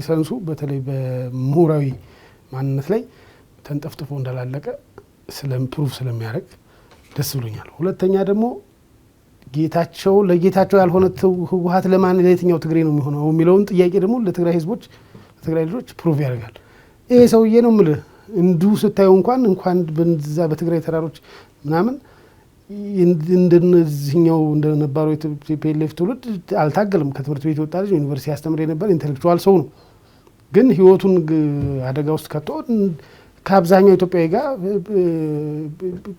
ሰንሱ በተለይ በምሁራዊ ማንነት ላይ ተንጠፍጥፎ እንዳላለቀ ፕሩፍ ስለሚያደርግ ደስ ብሎኛል። ሁለተኛ ደግሞ ጌታቸው ለጌታቸው ያልሆነ ህወሓት ለማን ለየትኛው ትግሬ ነው የሚሆነው የሚለውን ጥያቄ ደግሞ ለትግራይ ህዝቦች ለትግራይ ልጆች ፕሩፍ ያደርጋል። ይሄ ሰውዬ ነው የምልህ እንዲሁ ስታየው እንኳን በዛ በትግራይ ተራሮች ምናምን እንደነዚህኛው እንደነባረው የቲፒኤልኤፍ ትውልድ አልታገልም። ከትምህርት ቤት የወጣ ልጅ ዩኒቨርሲቲ ያስተምር የነበር ኢንተሌክቹዋል ሰው ነው። ግን ህይወቱን አደጋ ውስጥ ከቶ ከአብዛኛው ኢትዮጵያዊ ጋር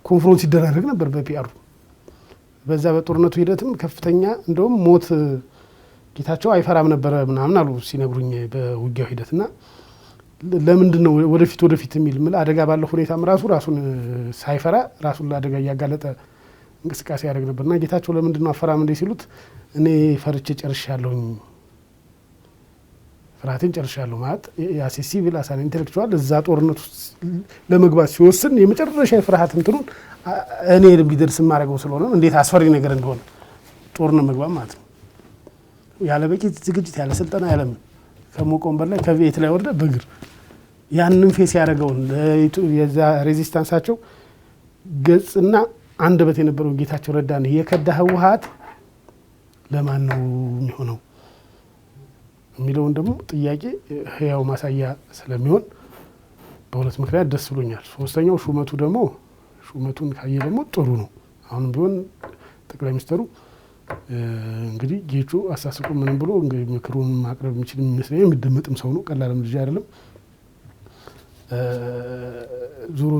ኮንፍሮንስ ሲደራረግ ነበር በፒአሩ። በዛ በጦርነቱ ሂደትም ከፍተኛ እንደውም ሞት ጌታቸው አይፈራም ነበረ ምናምን አሉ ሲነግሩኝ በውጊያው ሂደትና ለምንድን ነው ወደፊት የሚል አደጋ ባለው ሁኔታም ራሱን ሳይፈራ ራሱን ለአደጋ እያጋለጠ እንቅስቃሴ ያደርግ ነበርና ጌታቸው ለምንድን ነው አፈራም እንደ ሲሉት እኔ ፈርቼ ጨርሻለሁኝ ፍርሃቴን ጨርሻለሁ ማለት ያሴ ሲቪል አሳን ኢንተሌክቹዋል እዛ ጦርነት ለመግባት ሲወስን የመጨረሻ የፍርሃት እንትኑን እኔ ቢደርስ ማረገው ስለሆነ እንዴት አስፈሪ ነገር እንደሆነ ጦርነት መግባት ማለት ነው። ያለ በቂ ዝግጅት ያለ ስልጠና ያለም ከሞቀ ወንበር ላይ ከቤት ላይ ወርደ በእግር ያንን ፌስ ያደረገውን የዛ ሬዚስታንሳቸው ገጽና አንደበት የነበረው ጌታቸው ረዳን የከዳ ህወሓት ለማን ነው የሚሆነው የሚለውን ደግሞ ጥያቄ ህያው ማሳያ ስለሚሆን በሁለት ምክንያት ደስ ብሎኛል። ሶስተኛው ሹመቱን ካየ ደግሞ ጥሩ ነው። አሁንም ቢሆን ጠቅላይ ሚኒስትሩ እንግዲህ ጌቹ አሳስቆ ምንም ብሎ እንግዲህ ምክሩን ማቅረብ የሚችል የሚመስለኝ የሚደመጥም ሰው ነው። ቀላልም ልጅ አይደለም።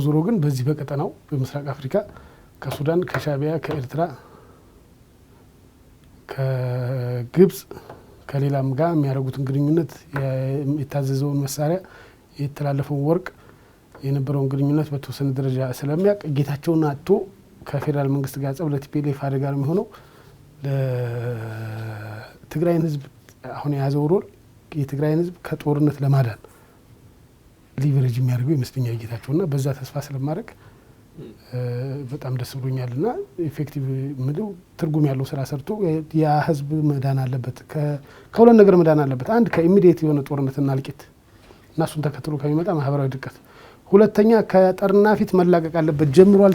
ዞሮ ግን በዚህ በቀጠናው በምስራቅ አፍሪካ ከሱዳን፣ ከሻቢያ፣ ከኤርትራ፣ ከግብጽ ከሌላም ጋር የሚያደርጉትን ግንኙነት የታዘዘውን መሳሪያ የተላለፈውን ወርቅ የነበረውን ግንኙነት በተወሰነ ደረጃ ስለሚያውቅ ጌታቸውን አጥቶ ከፌዴራል መንግስት ጋር ጸብ ለቲፒኤልኤፍ አደጋ ነው የሚሆነው። ለትግራይን ህዝብ አሁን የያዘው ሮል የትግራይን ህዝብ ከጦርነት ለማዳን ሊቨሬጅ የሚያደርገው ይመስለኛል ጌታቸውና በዛ ተስፋ ስለማድረግ በጣም ደስ ብሎኛልና ኢፌክቲቭ ምለው ትርጉም ያለው ስራ ሰርቶ ያ ህዝብ መዳን አለበት። ከሁለት ነገር መዳን አለበት። አንድ ከኢሚዲየት የሆነ ጦርነትና እልቂት እና እሱን ተከትሎ ከሚመጣ ማህበራዊ ድቀት፣ ሁለተኛ ከጠርናፊት መላቀቅ አለበት። ጀምሯል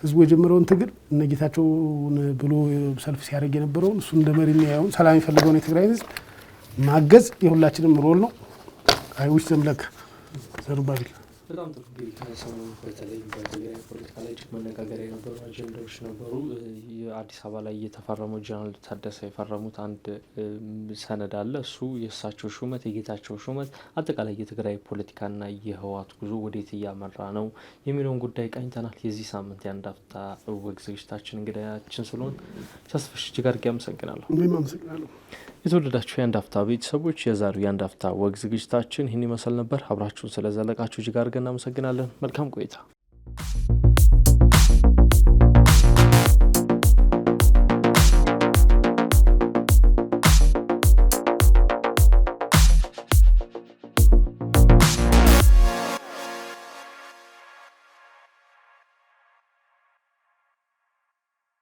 ህዝቡ የጀመረውን ትግል እነ ጌታቸውን ብሎ ሰልፍ ሲያደርግ የነበረውን እሱ እንደ መሪና ያውን ሰላም የፈለገውን የትግራይ ህዝብ ማገዝ የሁላችንም ሮል ነው። አይዊሽ ዘምለክ ዘሩባቢል በጣም ጥሩ ቢል ከሰሞኑ በተለይ በትግራይ ፖለቲካ ላይ እጅግ መነጋገሪያ የነበሩ አጀንዳዎች ነበሩ። የአዲስ አበባ ላይ የተፈረመው ጀነራል ታደሰ የፈረሙት አንድ ሰነድ አለ። እሱ የእሳቸው ሹመት የጌታቸው ሹመት አጠቃላይ የትግራይ ፖለቲካና የህወሓት ጉዞ ወዴት እያመራ ነው የሚለውን ጉዳይ ቃኝተናል። የዚህ ሳምንት የአንድ አፍታ ወግ ዝግጅታችን እንግዳችን ስለሆን ተስፋሽ እጅግ አድርጌ አመሰግናለሁ። እኔም አመሰግናለሁ። የተወደዳችሁ የአንድ አፍታ ቤተሰቦች የዛሬው የአንድ አፍታ ወግ ዝግጅታችን ይህን ይመስል ነበር። አብራችሁን ስለዘለቃችሁ እጅግ አድርገን እናመሰግናለን። መልካም ቆይታ